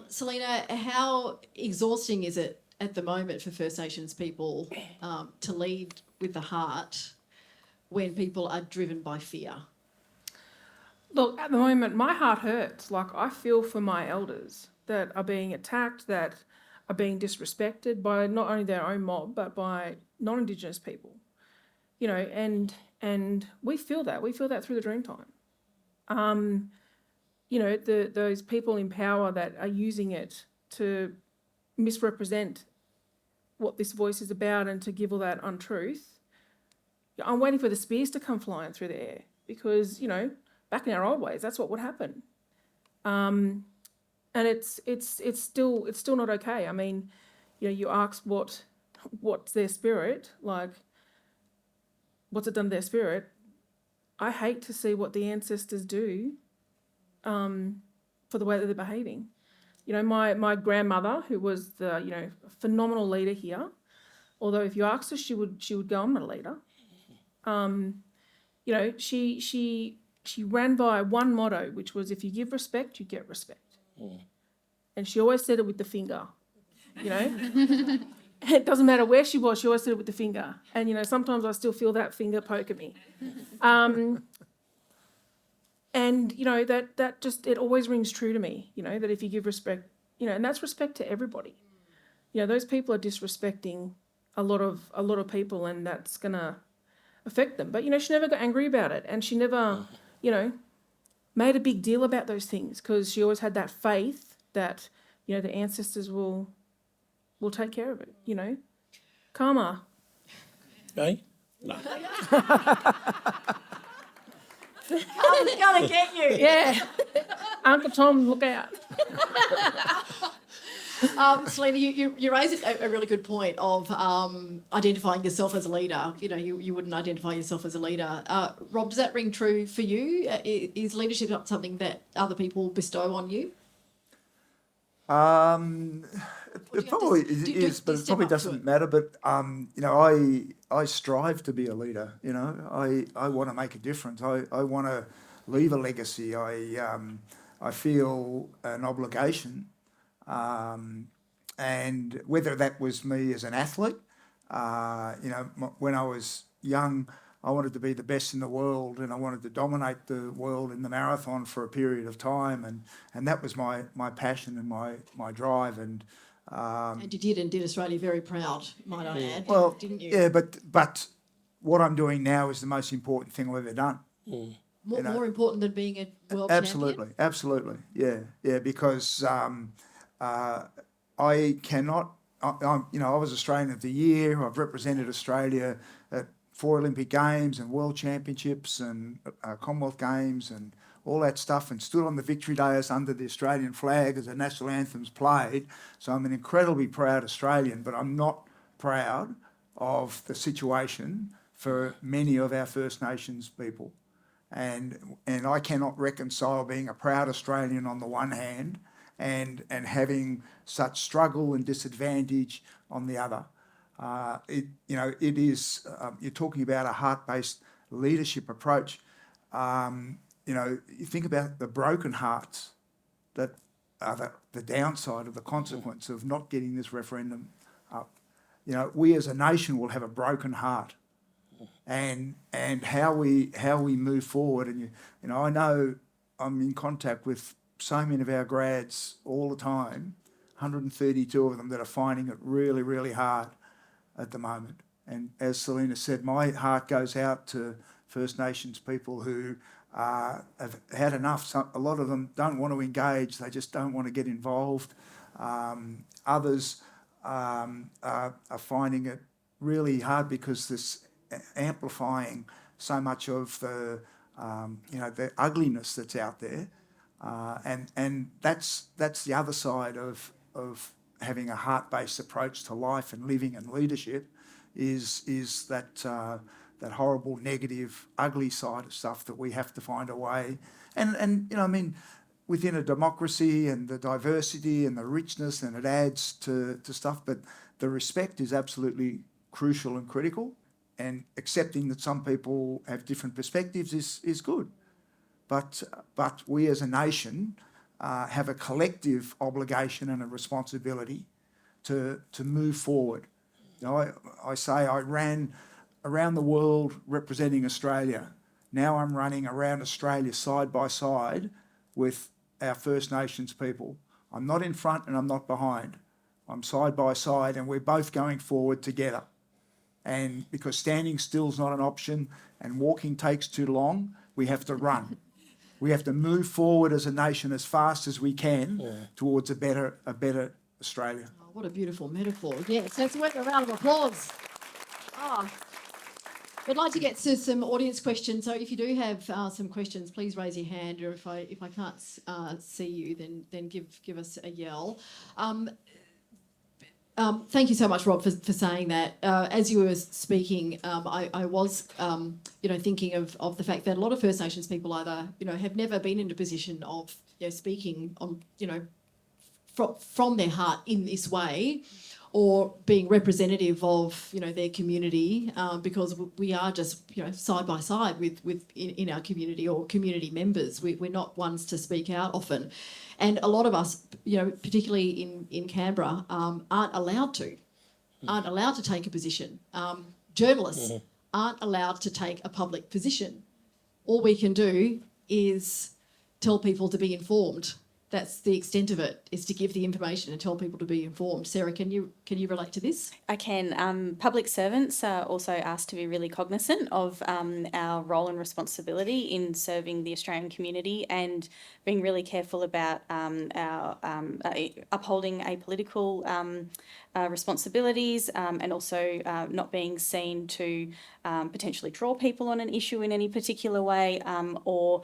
Selena, how exhausting is it at the moment for First Nations people to lead with the heart when people are driven by fear? Look, at the moment, my heart hurts. Like, I feel for my elders that are being attacked, that are being disrespected by not only their own mob, but by non-Indigenous people. And we feel that. We feel that through the Dreamtime. Those people in power that are using it to misrepresent what this voice is about and to give all that untruth. I'm waiting for the spears to come flying through the air because, back in our old ways, that's what would happen. And it's still not okay. I mean, you ask what's their spirit, like, what's it done to their spirit? I hate to see what the ancestors do for the way that they're behaving. My grandmother, who was the phenomenal leader here, although if you asked her, she would go, I'm not a leader. She ran by one motto, which was if you give respect, you get respect. And she always said it with the finger, It doesn't matter where she was, she always said it with the finger. And, sometimes I still feel that finger poke at me. And, that just, it always rings true to me, that if you give respect, and that's respect to everybody. Those people are disrespecting a lot of people, and that's going to affect them. But, she never got angry about it, and she never, made a big deal about those things because she always had that faith that, the ancestors will take care of it, Karma. Okay? No. Karma's gonna get you. Yeah. Uncle Tom, look out. Selena, you raised a really good point of identifying yourself as a leader. You wouldn't identify yourself as a leader. Rob, does that ring true for you? Is leadership not something that other people bestow on you? It probably is, but it probably doesn't matter. But I strive to be a leader. I want to make a difference. I want to leave a legacy. I feel an obligation, and whether that was me as an athlete, when I was young, I wanted to be the best in the world, and I wanted to dominate the world in the marathon for a period of time, and that was my passion and my drive. And you did, and did Australia very proud, might I add, well, didn't you? yeah, but what I'm doing now is the most important thing I've ever done. More important than being a world Absolutely, yeah, because I cannot I was Australian of the Year. I've represented Australia at 4 Olympic Games and World Championships and Commonwealth Games and all that stuff, and stood on the victory dais under the Australian flag as the national anthem's played. So I'm an incredibly proud Australian, but I'm not proud of the situation for many of our First Nations people. And I cannot reconcile being a proud Australian on the one hand and having such struggle and disadvantage on the other. It is, you're talking about a heart-based leadership approach. You think about the broken hearts that are the downside of the consequence of not getting this referendum up. We as a nation will have a broken heart, and how we move forward. And I know I'm in contact with so many of our grads all the time, 132 of them that are finding it really, really hard at the moment. And as Selena said, my heart goes out to First Nations people who have had enough. A lot of them don't want to engage, they just don't want to get involved. Others are finding it really hard because this amplifying so much of the ugliness that's out there. And that's the other side of having a heart-based approach to life and living and leadership is that horrible, negative, ugly side of stuff that we have to find a way. And within a democracy and the diversity and the richness, and it adds to stuff, but the respect is absolutely crucial and critical, and accepting that some people have different perspectives is good. But we as a nation have a collective obligation and a responsibility to move forward. I say I ran around the world representing Australia. Now I'm running around Australia side by side with our First Nations people. I'm not in front and I'm not behind. I'm side by side, and we're both going forward together. And because standing still is not an option and walking takes too long, we have to run. We have to move forward as a nation as fast as we can towards a better Australia. Oh, what a beautiful metaphor. Yes, let's work a round of applause. We'd like to get to some audience questions. So if you do have some questions, please raise your hand, or if I can't see you, then give us a yell. Thank you so much, Rob, for saying that. As you were speaking, I was, thinking of the fact that a lot of First Nations people either, have never been in a position of, speaking on, from their heart in this way, or being representative of, their community, because we are just, side by side with in our community, or community members. We're not ones to speak out often. And a lot of us, particularly in Canberra, aren't allowed to take a position. Journalists aren't allowed to take a public position. All we can do is tell people to be informed. That's the extent of it, is to give the information and tell people to be informed. Sarah, can you relate to this? I can. Public servants are also asked to be really cognizant of our role and responsibility in serving the Australian community, and being really careful about our upholding apolitical responsibilities, and also not being seen to potentially draw people on an issue in any particular way, or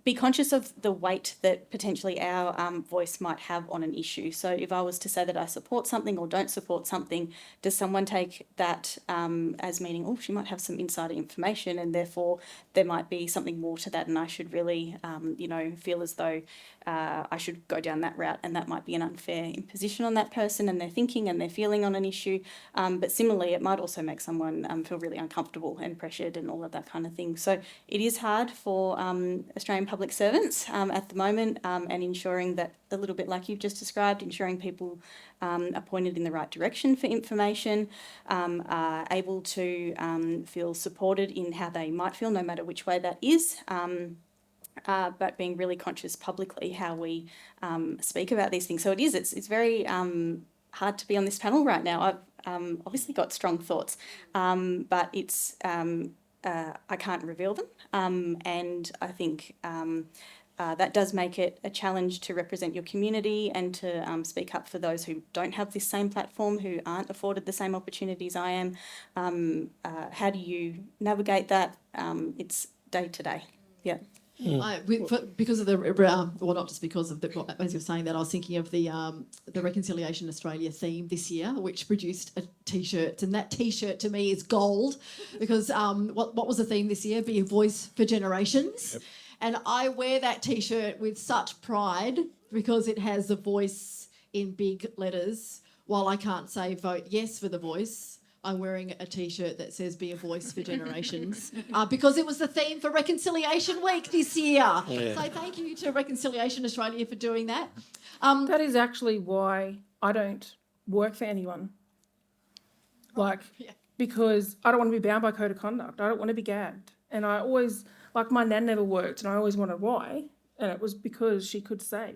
be conscious of the weight that potentially our voice might have on an issue. So if I was to say that I support something or don't support something, does someone take that as meaning, oh, she might have some insider information, and therefore there might be something more to that, and I should really, feel as though I should go down that route, and that might be an unfair imposition on that person and their thinking and their feeling on an issue. But similarly, it might also make someone feel really uncomfortable and pressured and all of that kind of thing. So it is hard for Australian public servants at the moment, and ensuring that, a little bit like you've just described, ensuring people are pointed in the right direction for information, are able to feel supported in how they might feel, no matter which way that is. But being really conscious publicly how we speak about these things. So it's very hard to be on this panel right now. I've obviously got strong thoughts, but it's I can't reveal them, and I think that does make it a challenge to represent your community and to speak up for those who don't have this same platform, who aren't afforded the same opportunities I am. How do you navigate that? It's day to day. Yeah. Because of the well, not just because of the, as you're saying that, I was thinking of the Reconciliation Australia theme this year, which produced a T-shirt, and that T-shirt to me is gold, because what was the theme this year? Be a voice for generations. Yep. And I wear that T-shirt with such pride because it has the voice in big letters. While I can't say vote yes for the voice, I'm wearing a T-shirt that says "Be a Voice for Generations" because it was the theme for Reconciliation Week this year. Yeah. So thank you to Reconciliation Australia for doing that. That is actually why I don't work for anyone. Because I don't want to be bound by code of conduct. I don't want to be gagged. And I always, my nan never worked, and I always wondered why. And it was because she could say.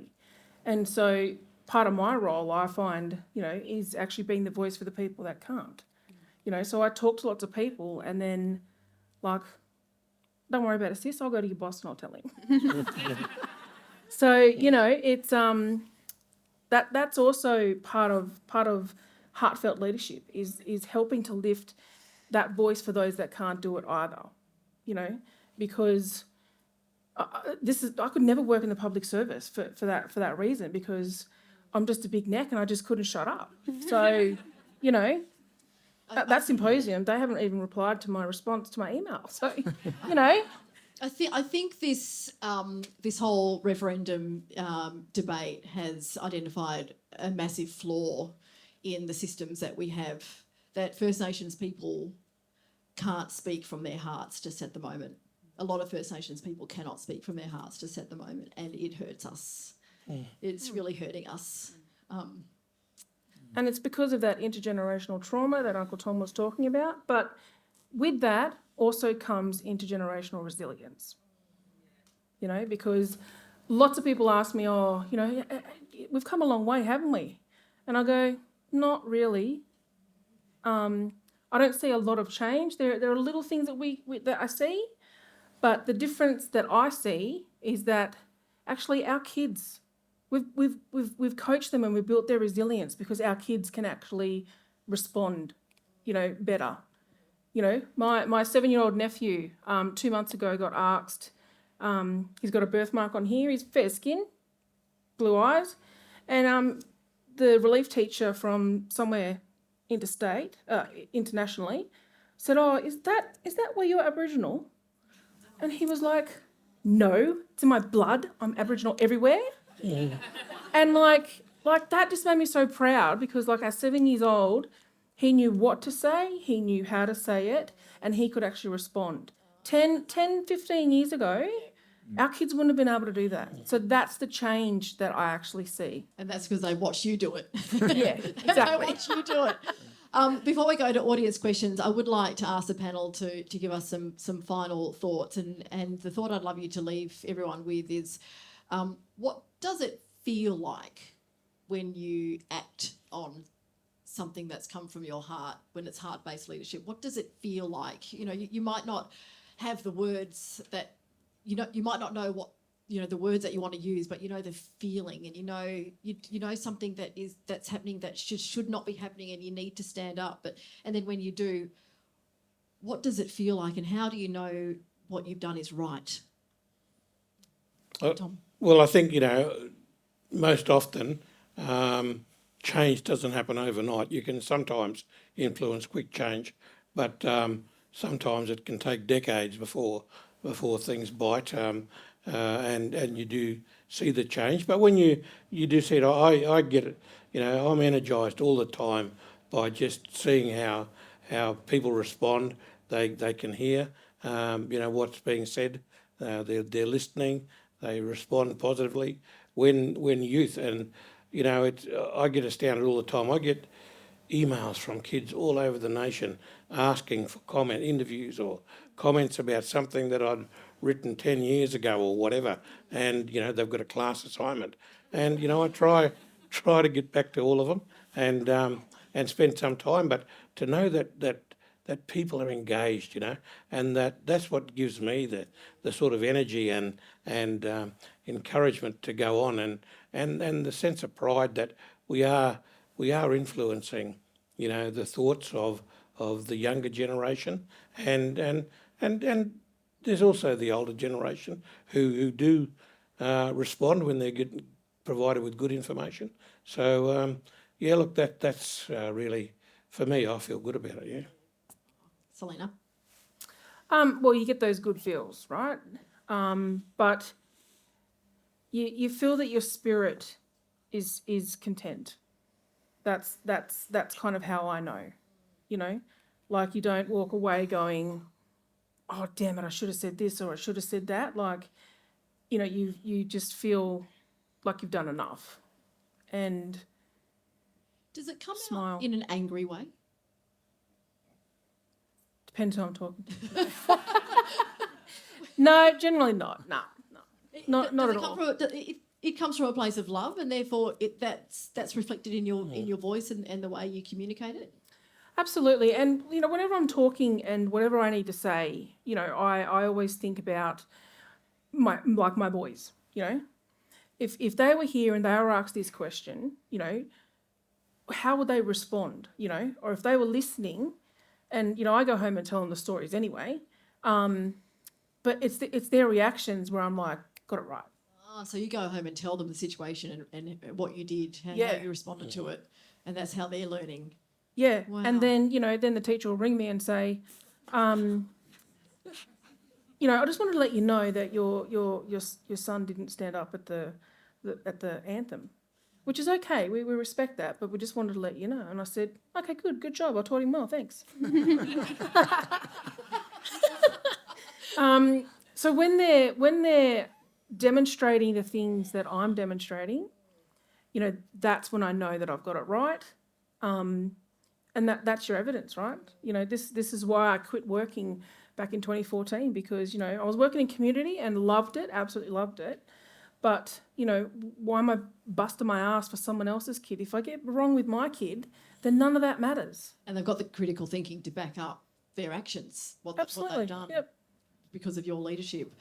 And so part of my role, I find, is actually being the voice for the people that can't. So I talk to lots of people, and then, don't worry about it, sis, I'll go to your boss and I'll tell him. So, it's that's also part of heartfelt leadership is helping to lift that voice for those that can't do it either. Because I could never work in the public service for that reason, because I'm just a big neck and I just couldn't shut up. So, that symposium, they haven't even replied to my response to my email. So, I think this whole referendum debate has identified a massive flaw in the systems that we have, that First Nations people can't speak from their hearts just at the moment. A lot of First Nations people cannot speak from their hearts just at the moment, and it hurts us. It's really hurting us. And it's because of that intergenerational trauma that Uncle Tom was talking about. But with that also comes intergenerational resilience. Because lots of people ask me, we've come a long way, haven't we? And I go, not really. I don't see a lot of change. There are little things that I see, but the difference that I see is that actually our kids, we've coached them and we've built their resilience because our kids can actually respond, better. My 7-year-old nephew 2 months ago got asked, he's got a birthmark on here, he's fair skin, blue eyes, and the relief teacher from somewhere internationally, said, is that where you're Aboriginal? And he was like, no, it's in my blood, I'm Aboriginal everywhere. Yeah. And that just made me so proud, because at 7 years old, he knew what to say, he knew how to say it, and he could actually respond. 10, 15 years ago, our kids wouldn't have been able to do that. So that's the change that I actually see. And that's because they watch you do it. Yeah, exactly. They watch you do it. Before we go to audience questions, I would like to ask the panel to give us some final thoughts. And the thought I'd love you to leave everyone with is, what does it feel like when you act on something that's come from your heart, when it's heart-based leadership? What does it feel like? You might not have the words that, you might not know what, the words that you want to use, but the feeling, and you know something that's happening that should not be happening, and you need to stand up. And then when you do, what does it feel like, and how do you know what you've done is right? Tom? Well, I think, most often change doesn't happen overnight. You can sometimes influence quick change, but sometimes it can take decades before things bite, and you do see the change. But when you do see it, I get it. I'm energised all the time by just seeing how people respond. They can hear, what's being said. They're listening. They respond positively. When youth, and I get astounded all the time. I get emails from kids all over the nation asking for interviews or comments about something that I'd written 10 years ago or whatever, and they've got a class assignment, and I try to get back to all of them and spend some time, but to know that that people are engaged, and that's what gives me the sort of energy and encouragement to go on, and the sense of pride that we are influencing, the thoughts of the younger generation, and there's also the older generation who do respond when they get provided with good information. So yeah, look, that's really, for me, I feel good about it. Yeah. Selena? Well, you get those good feels, right? But you feel that your spirit is content. That's kind of how I know, like you don't walk away going, oh damn it, I should have said this or I should have said that. Like, you just feel like you've done enough, and Does it come Smile. out in an angry way? depends who I'm talking to. No, generally not. No. Not Does at it come all. from it comes from a place of love, and therefore that's reflected in your voice and the way you communicate it. Absolutely. And, whenever I'm talking and whatever I need to say, I always think about my boys, If they were here and they were asked this question, how would they respond, Or if they were listening and, I go home and tell them the stories anyway, but it's their reactions where I'm like, got it right. So you go home and tell them the situation and what you did, how Yeah. you responded to it, and that's how they're learning. Yeah. Wow. And then, then the teacher will ring me and say, I just wanted to let you know that your son didn't stand up at the anthem, which is okay. We respect that, but we just wanted to let you know. And I said, okay, good job. I taught him well, thanks. So when they're demonstrating the things that I'm demonstrating, that's when I know that I've got it right. And that's your evidence, right? This is why I quit working back in 2014, because, I was working in community and loved it, absolutely loved it. But, why am I busting my ass for someone else's kid? If I get wrong with my kid, then none of that matters. And they've got the critical thinking to back up their actions, what Absolutely. they've done Yep. because of your leadership.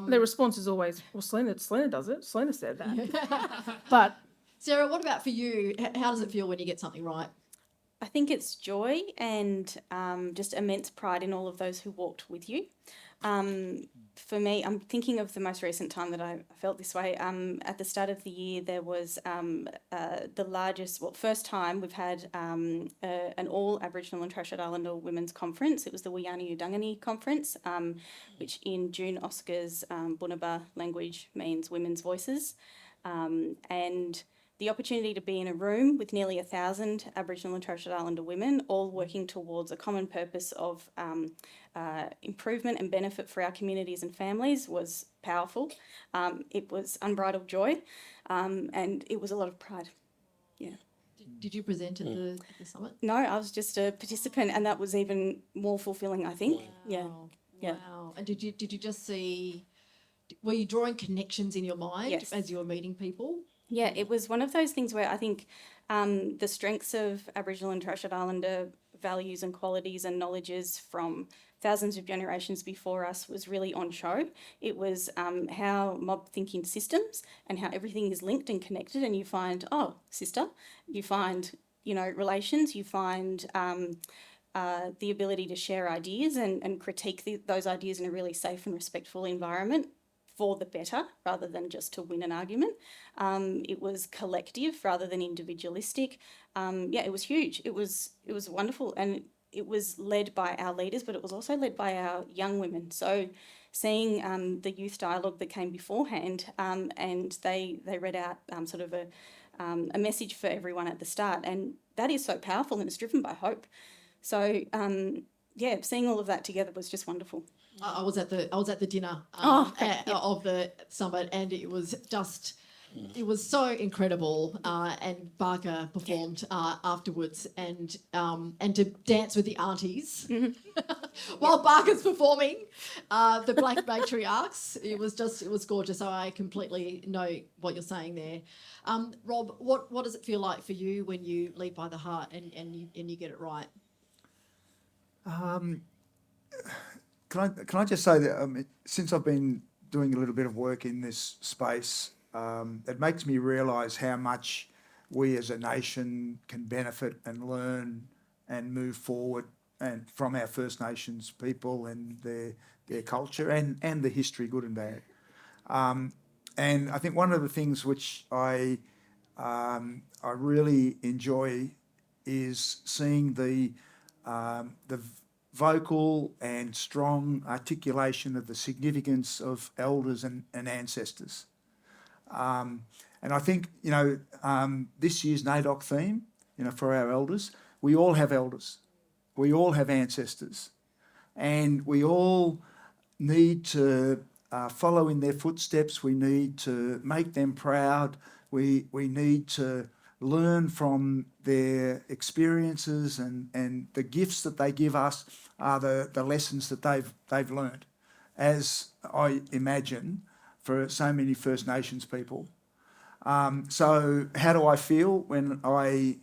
Their response is always, well, Selena does it. Selena said that. But Sarah, what about for you? How does it feel when you get something right? I think it's joy and just immense pride in all of those who walked with you. For me, I'm thinking of the most recent time that I felt this way. At the start of the year, there was the largest, first time we've had an all Aboriginal and Torres Strait Islander women's conference. It was the Wiyani Udangani conference, which in June Oscars Bunaba language means women's voices. And the opportunity to be in a room with nearly 1,000 Aboriginal and Torres Strait Islander women, all working towards a common purpose of improvement and benefit for our communities and families, was powerful. It was unbridled joy, and it was a lot of pride. Yeah. Did you present at the summit? No, I was just a participant, and that was even more fulfilling, I think. Yeah. Yeah. Wow. And did you just see? Were you drawing connections in your mind Yes. as you were meeting people? Yeah, it was one of those things where I think the strengths of Aboriginal and Torres Strait Islander values and qualities and knowledges from thousands of generations before us was really on show. It was how mob thinking systems and how everything is linked and connected, and you find, oh, sister, you find, relations, you find the ability to share ideas and critique those ideas in a really safe and respectful environment for the better rather than just to win an argument. It was collective rather than individualistic. It was huge. It was wonderful, and it was led by our leaders, but it was also led by our young women. So seeing the youth dialogue that came beforehand, and they read out sort of a message for everyone at the start, and that is so powerful and it's driven by hope. So seeing all of that together was just wonderful. I was at the dinner of the summit, and it was so incredible. And Barker performed afterwards, and to dance with the aunties while Barker's performing the Black Matriarchs. It was gorgeous. So I completely know what you're saying there. Rob, what does it feel like for you when you lead by the heart and you get it right? Can I just say that since I've been doing a little bit of work in this space, it makes me realise how much we as a nation can benefit and learn and move forward and from our First Nations people and their culture and the history, good and bad. And I think one of the things which I really enjoy is seeing the vocal and strong articulation of the significance of elders and ancestors. And I think, this year's NAIDOC theme, for our elders, we all have elders. We all have ancestors. And we all need to follow in their footsteps. We need to make them proud. We need to learn from their experiences, and the gifts that they give us are the lessons that they've learned, as I imagine, for so many First Nations people. So how do I feel when I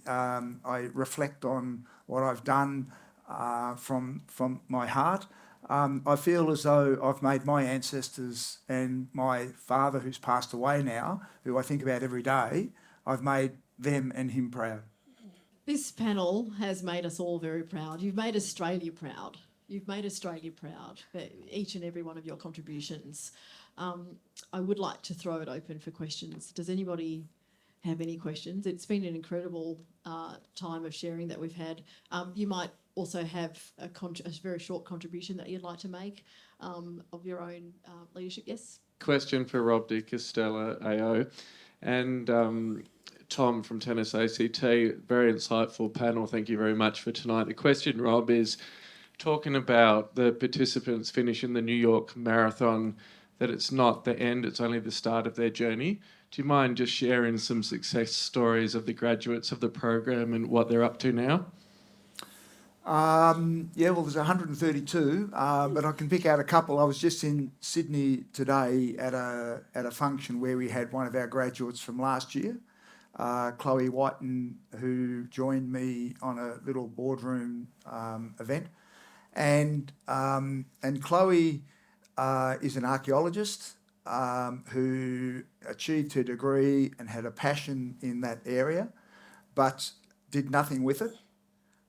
reflect on what I've done from my heart? I feel as though I've made my ancestors and my father, who's passed away now, who I think about every day, I've made them and him proud. This panel has made us all very proud. You've made Australia proud. You've made Australia proud for each and every one of your contributions. I would like to throw it open for questions. Does anybody have any questions? It's been an incredible time of sharing that we've had. You might also have a very short contribution that you'd like to make of your own leadership. Yes? Question for Rob de Castella, AO, and Tom from Tennis ACT. Very insightful panel. Thank you very much for tonight. The question, Rob, is talking about the participants finishing the New York Marathon, that it's not the end, it's only the start of their journey. Do you mind just sharing some success stories of the graduates of the program and what they're up to now? Yeah, well, there's 132, but I can pick out a couple. I was just in Sydney today at a function where we had one of our graduates from last year, Chloe Whiten, who joined me on a little boardroom event, and Chloe is an archaeologist who achieved her degree and had a passion in that area, but did nothing with it.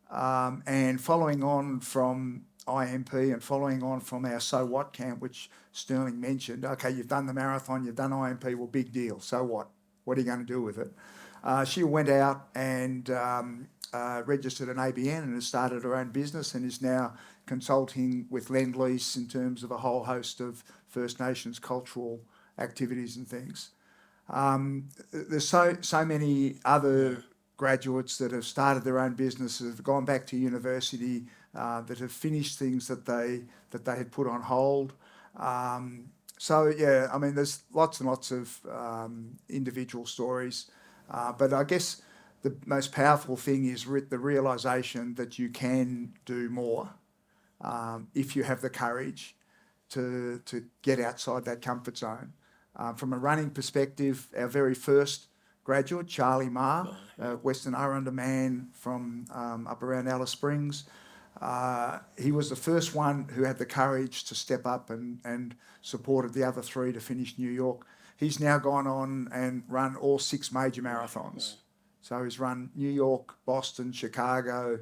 And following on from IMP and following on from our So What camp, which Sterling mentioned, okay, you've done the marathon, you've done IMP, well, big deal, so what? What are you going to do with it? She went out and registered an ABN and has started her own business and is now consulting with Lend-Lease in terms of a whole host of First Nations cultural activities and things. There's so many other graduates that have started their own businesses, have gone back to university, that have finished things that they had put on hold. So yeah, I mean, there's lots and lots of individual stories, but I guess the most powerful thing is the realisation that you can do more if you have the courage to get outside that comfort zone. From a running perspective, our very first graduate, Charlie Ma, Western Arundel man from up around Alice Springs. He was the first one who had the courage to step up and supported the other three to finish New York. He's now gone on and run all 6 major marathons. So he's run New York, Boston, Chicago,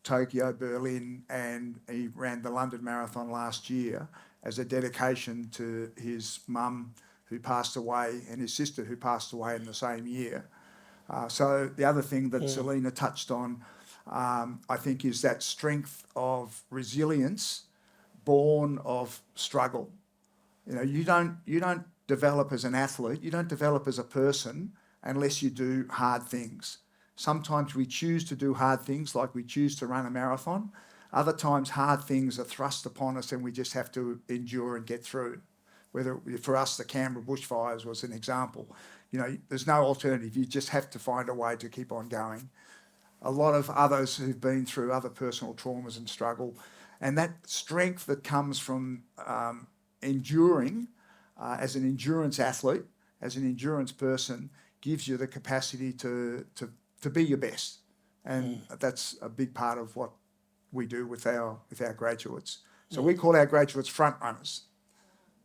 Tokyo, Berlin, and he ran the London Marathon last year as a dedication to his mum, who passed away, and his sister, who passed away in the same year. So the other thing that Selena touched on, I think, is that strength of resilience born of struggle. You don't develop as an athlete, you don't develop as a person unless you do hard things. Sometimes we choose to do hard things, like we choose to run a marathon. Other times hard things are thrust upon us and we just have to endure and get through. Whether for us the Canberra bushfires was an example. There's no alternative. You just have to find a way to keep on going. A lot of others who've been through other personal traumas and struggle, and that strength that comes from enduring as an endurance athlete, as an endurance person, gives you the capacity to be your best. And that's a big part of what we do with our graduates. So we call our graduates front runners.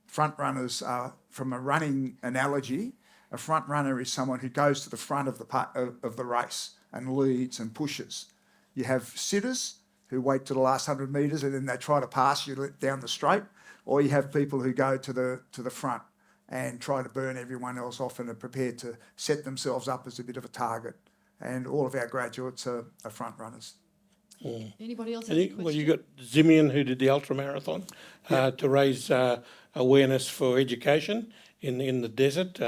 Front runners are, from a running analogy, a front runner is someone who goes to the front of the race and leads and pushes. You have sitters who wait to the last 100 metres and then they try to pass you down the straight, or you have people who go to the front and try to burn everyone else off and are prepared to set themselves up as a bit of a target. And all of our graduates are front runners. Anybody else have And a you, question? well, you got Zimian who did the ultra marathon to raise awareness for education in the desert.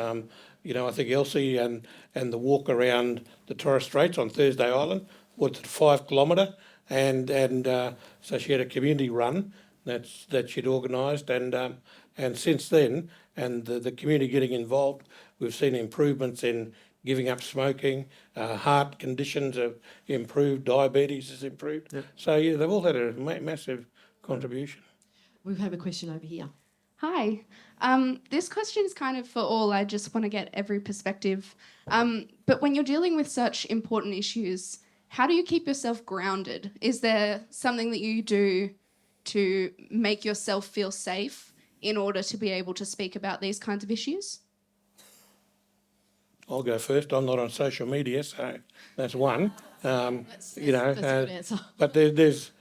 You know, I think Elsie and the walk around the Torres Straits on Thursday Island was 5 kilometre, and so she had a community run that she'd organised, and since then, and the community getting involved, we've seen improvements in giving up smoking, heart conditions have improved, diabetes has improved. Yep. So yeah, they've all had a massive contribution. We have a question over here. Hi. This question is kind of for all. I just want to get every perspective. But when you're dealing with such important issues, how do you keep yourself grounded? Is there something that you do to make yourself feel safe in order to be able to speak about these kinds of issues? I'll go first. I'm not on social media, so that's one. That's a good answer. But there's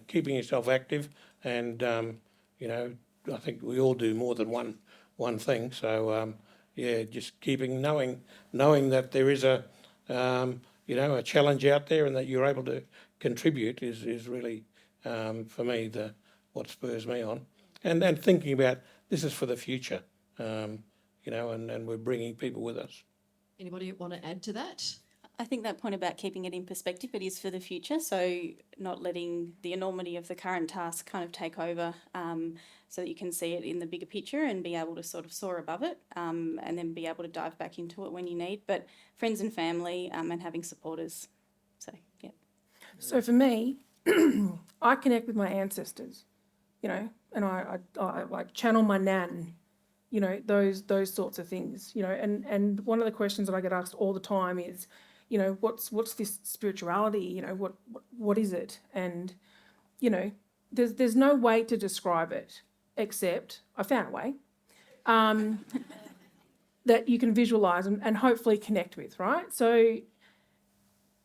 keeping yourself active, and you know, I think we all do more than one thing. So just knowing that there is a a challenge out there, and that you're able to contribute is really for me what spurs me on, and then thinking about this is for the future. And we're bringing people with us. Anybody want to add to that? I think that point about keeping it in perspective, it is for the future. So not letting the enormity of the current task kind of take over, so that you can see it in the bigger picture and be able to sort of soar above it, and then be able to dive back into it when you need. But friends and family, and having supporters. So, yeah. So for me, I connect with my ancestors, you know, and I like channel my nan, you know, those sorts of things, you know, and one of the questions that I get asked all the time is, you know, what's this spirituality, you know, what is it? And, you know, there's no way to describe it except I found a way that you can visualize and hopefully connect with, right? So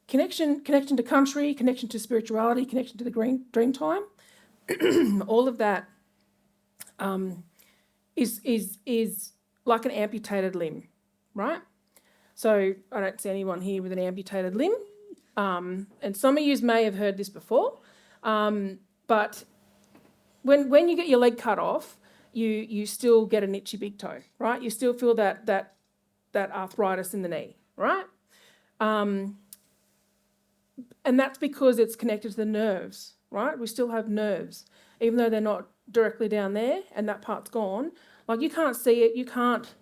connection to country, connection to spirituality, connection to the dream time, all of that is like an amputated limb, right? So I don't see anyone here with an amputated limb, and some of you may have heard this before, but when you get your leg cut off, you still get an itchy big toe, right? You still feel that arthritis in the knee, right? And that's because it's connected to the nerves, right? We still have nerves, even though they're not directly down there and that part's gone. Like you can't see it, you can't,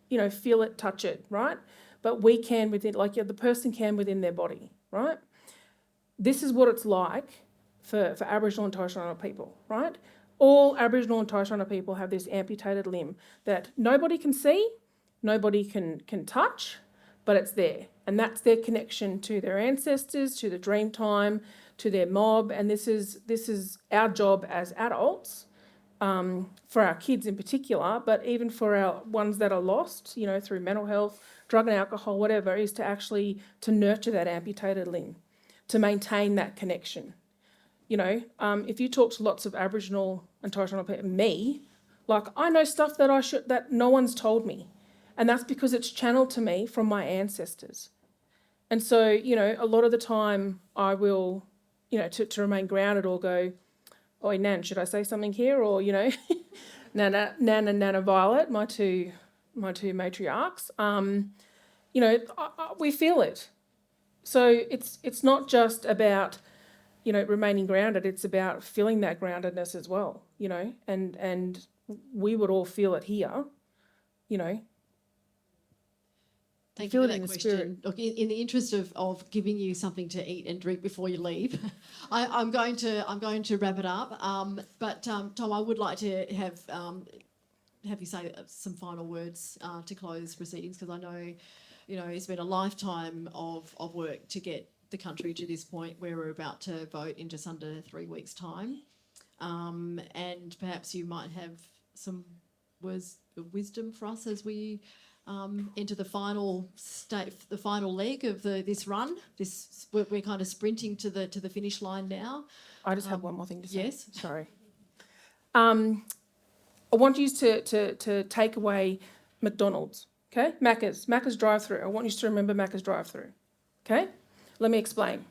you know, feel it, touch it, right? But we can within, like the person can within their body, right? This is what it's like for Aboriginal and Torres Strait Islander people, right? All Aboriginal and Torres Strait Islander people have this amputated limb that nobody can see, nobody can touch, but it's there. And that's their connection to their ancestors, to the dream time, to their mob. And this is our job as adults, for our kids in particular, but even for our ones that are lost, you know, through mental health, drug and alcohol, whatever, is to actually to nurture that amputated limb, to maintain that connection. You know, if you talk to lots of Aboriginal and Torres Strait Islander people, me, like I know stuff that no one's told me. And that's because it's channeled to me from my ancestors. And so, you know, a lot of the time I will, you know, to remain grounded or go, oi, Nan, should I say something here? Or, you know, Nan and Nana Violet, my two matriarchs, you know, we feel it. So it's not just about, you know, remaining grounded, it's about feeling that groundedness as well, you know, and we would all feel it here, you know. Thank Feel you it for that in the question. spirit. Look, in the interest of giving you something to eat and drink before you leave, I'm going to wrap it up. But Tom, I would like to have you say some final words to close proceedings, because I know, you know, it's been a lifetime of work to get the country to this point where we're about to vote in just under 3 weeks' time. And perhaps you might have some words of wisdom for us as we enter the final the final leg of this run. We're kind of sprinting to the finish line now. I just have one more thing to say. Yes. Sorry. I want you to take away McDonald's, okay? Macca's drive-through. I want you to remember Macca's drive-through, okay? Let me explain.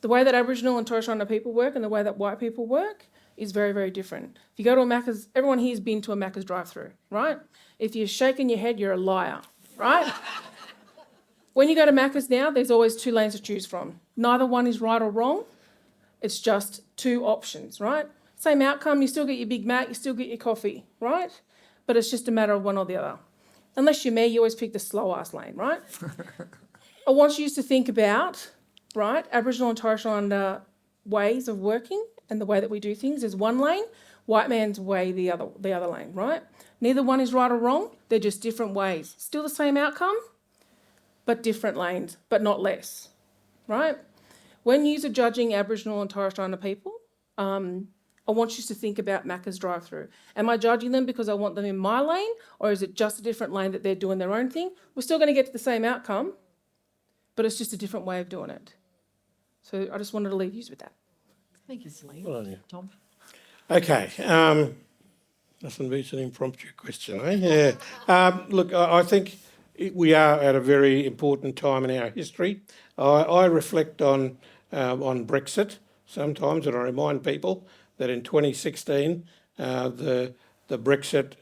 The way that Aboriginal and Torres Strait Islander people work and the way that white people work is very, very different. If you go to a Macca's, everyone here has been to a Macca's drive-through, right? If you're shaking your head, you're a liar, right? When you go to Macca's now, there's always 2 lanes to choose from. Neither one is right or wrong. It's just 2 options, right? Same outcome, you still get your Big Mac, you still get your coffee, right? But it's just a matter of one or the other. Unless you're me, you always pick the slow-ass lane, right? I want you to think about, right, Aboriginal and Torres Strait Islander ways of working and the way that we do things is one lane, white man's way the other lane, right? Neither one is right or wrong, they're just different ways. Still the same outcome, but different lanes, but not less, right? When you are judging Aboriginal and Torres Strait Islander people, I want you to think about Macca's drive-through. Am I judging them because I want them in my lane, or is it just a different lane that they're doing their own thing? We're still going to get to the same outcome, but it's just a different way of doing it. So I just wanted to leave you with that. Thank you, Celine. Well done, yeah. Tom? Okay. Nothing beats an impromptu question, eh? Yeah. Look, I think we are at a very important time in our history. I reflect on Brexit sometimes, and I remind people that in 2016 the Brexit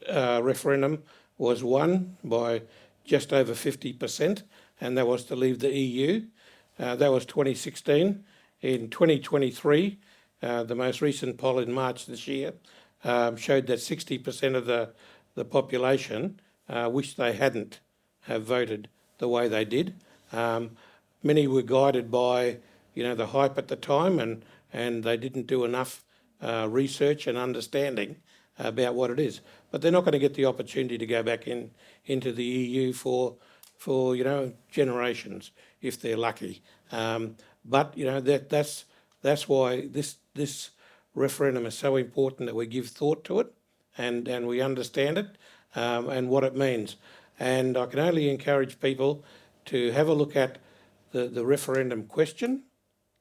referendum was won by just over 50%, and that was to leave the EU. That was 2016. In 2023, the most recent poll in March this year showed that 60% of the population wished they hadn't have voted the way they did. Many were guided by, the hype at the time, and they didn't do enough research and understanding about what it is. But they're not going to get the opportunity to go back into the EU for generations if they're lucky. But that's why this referendum is so important, that we give thought to it and we understand it and what it means. And I can only encourage people to have a look at the referendum question,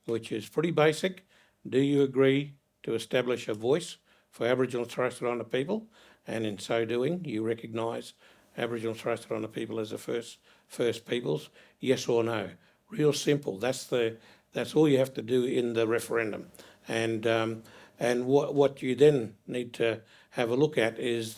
which is pretty basic. Do you agree to establish a voice for Aboriginal and Torres Strait Islander people? And in so doing, you recognise Aboriginal and Torres Strait Islander people as the first peoples? Yes or no? Real simple. That's all you have to do in the referendum. And what you then need to have a look at is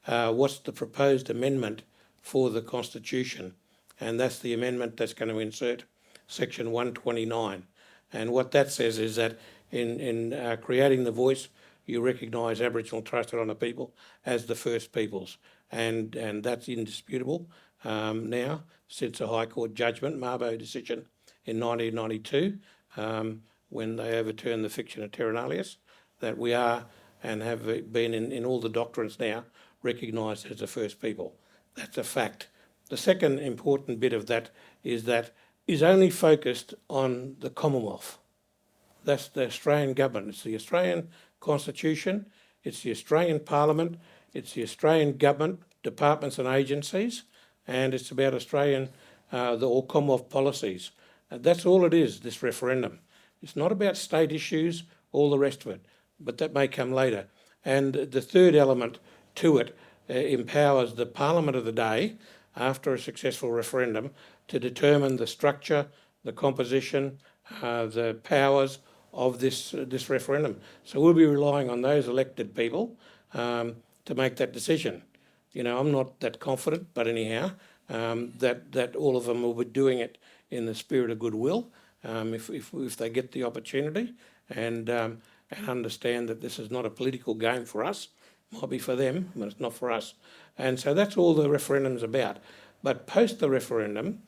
what's the proposed amendment for the Constitution, and that's the amendment that's going to insert Section 129. And what that says is that in creating the voice, you recognise Aboriginal and Torres Strait Islander people as the first peoples, and that's indisputable now since a High Court judgment, Mabo decision in 1992, when they overturned the fiction of terra nullius, that we are and have been in all the doctrines now recognised as the first people. That's a fact. The second important bit of that is only focused on the Commonwealth. That's the Australian government. It's the Australian Constitution, it's the Australian Parliament, it's the Australian government, departments and agencies, and it's about Australian or Commonwealth policies. That's all it is, this referendum. It's not about state issues, all the rest of it, but that may come later. And the third element to it empowers the Parliament of the day, after a successful referendum, to determine the structure, the composition, the powers of this referendum. So we'll be relying on those elected people to make that decision. I'm not that confident, but anyhow, that all of them will be doing it in the spirit of goodwill, if they get the opportunity, and understand that this is not a political game for us. It might be for them, but it's not for us. And so that's all the referendum's about. But post the referendum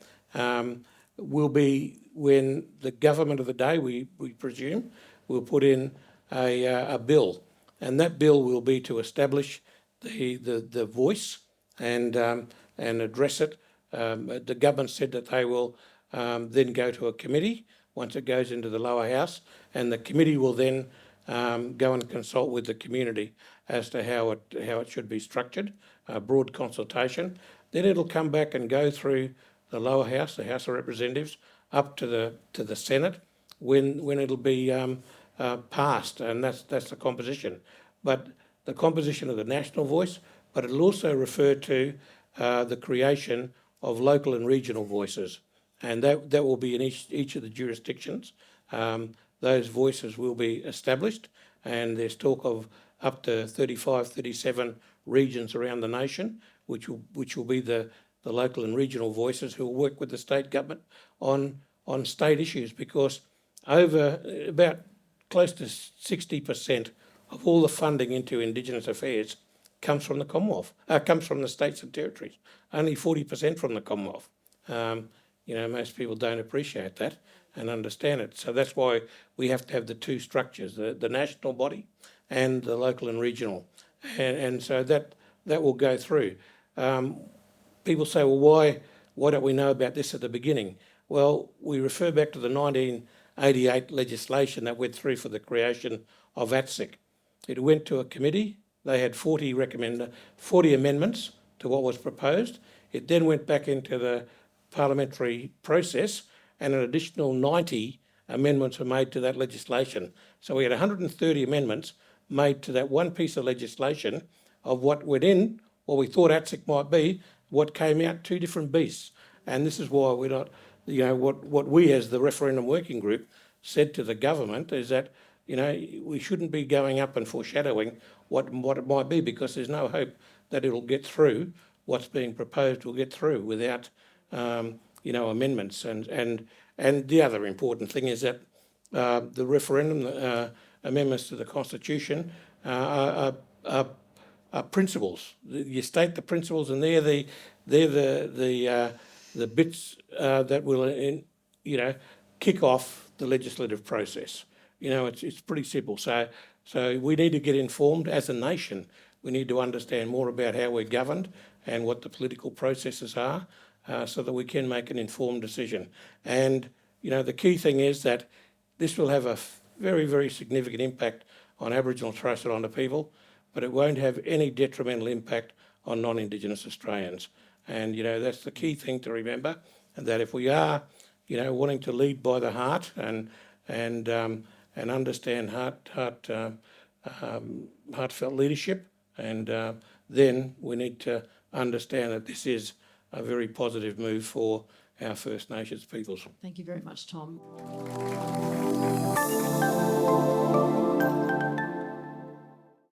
will be when the government of the day, we presume, will put in a bill, and that bill will be to establish the voice and address it. The government said that they will then go to a committee once it goes into the lower house, and the committee will then go and consult with the community as to how it should be structured, a broad consultation. Then it'll come back and go through the lower house, the House of Representatives, up to the Senate, when it'll be passed, and that's the composition. But the composition of the national voice, but it'll also refer to the creation of local and regional voices, and that will be in each of the jurisdictions. Those voices will be established, and there's talk of up to 35, 37 regions around the nation, which will be the local and regional voices who will work with the state government on state issues, because over about close to 60% of all the funding into Indigenous affairs comes from the Commonwealth, comes from the states and territories. Only 40% from the Commonwealth. Most people don't appreciate that and understand it. So that's why we have to have the two structures, the national body and the local and regional. And so that will go through. People say, well, why don't we know about this at the beginning? Well, we refer back to the 1988 legislation that went through for the creation of ATSIC. It went to a committee. They had 40 amendments to what was proposed. It then went back into the parliamentary process, and an additional 90 amendments were made to that legislation. So we had 130 amendments made to that one piece of legislation of what went in, what we thought ATSIC might be, what came out, two different beasts. And this is why we're not, what we as the referendum working group said to the government is that, we shouldn't be going up and foreshadowing what it might be, because there's no hope that it'll get through. What's being proposed will get through without, amendments. And the other important thing is that the referendum amendments to the Constitution are principles. You state the principles, and they're the bits that will, kick off the legislative process. It's pretty simple. So we need to get informed as a nation. We need to understand more about how we're governed and what the political processes are, so that we can make an informed decision. And, the key thing is that this will have a very, very significant impact on Aboriginal and Torres Strait Islander people, but it won't have any detrimental impact on non-Indigenous Australians. And, that's the key thing to remember, and that if we are, wanting to lead by the heart and understand heartfelt leadership, and then we need to understand that this is a very positive move for our First Nations peoples. Thank you very much, Tom.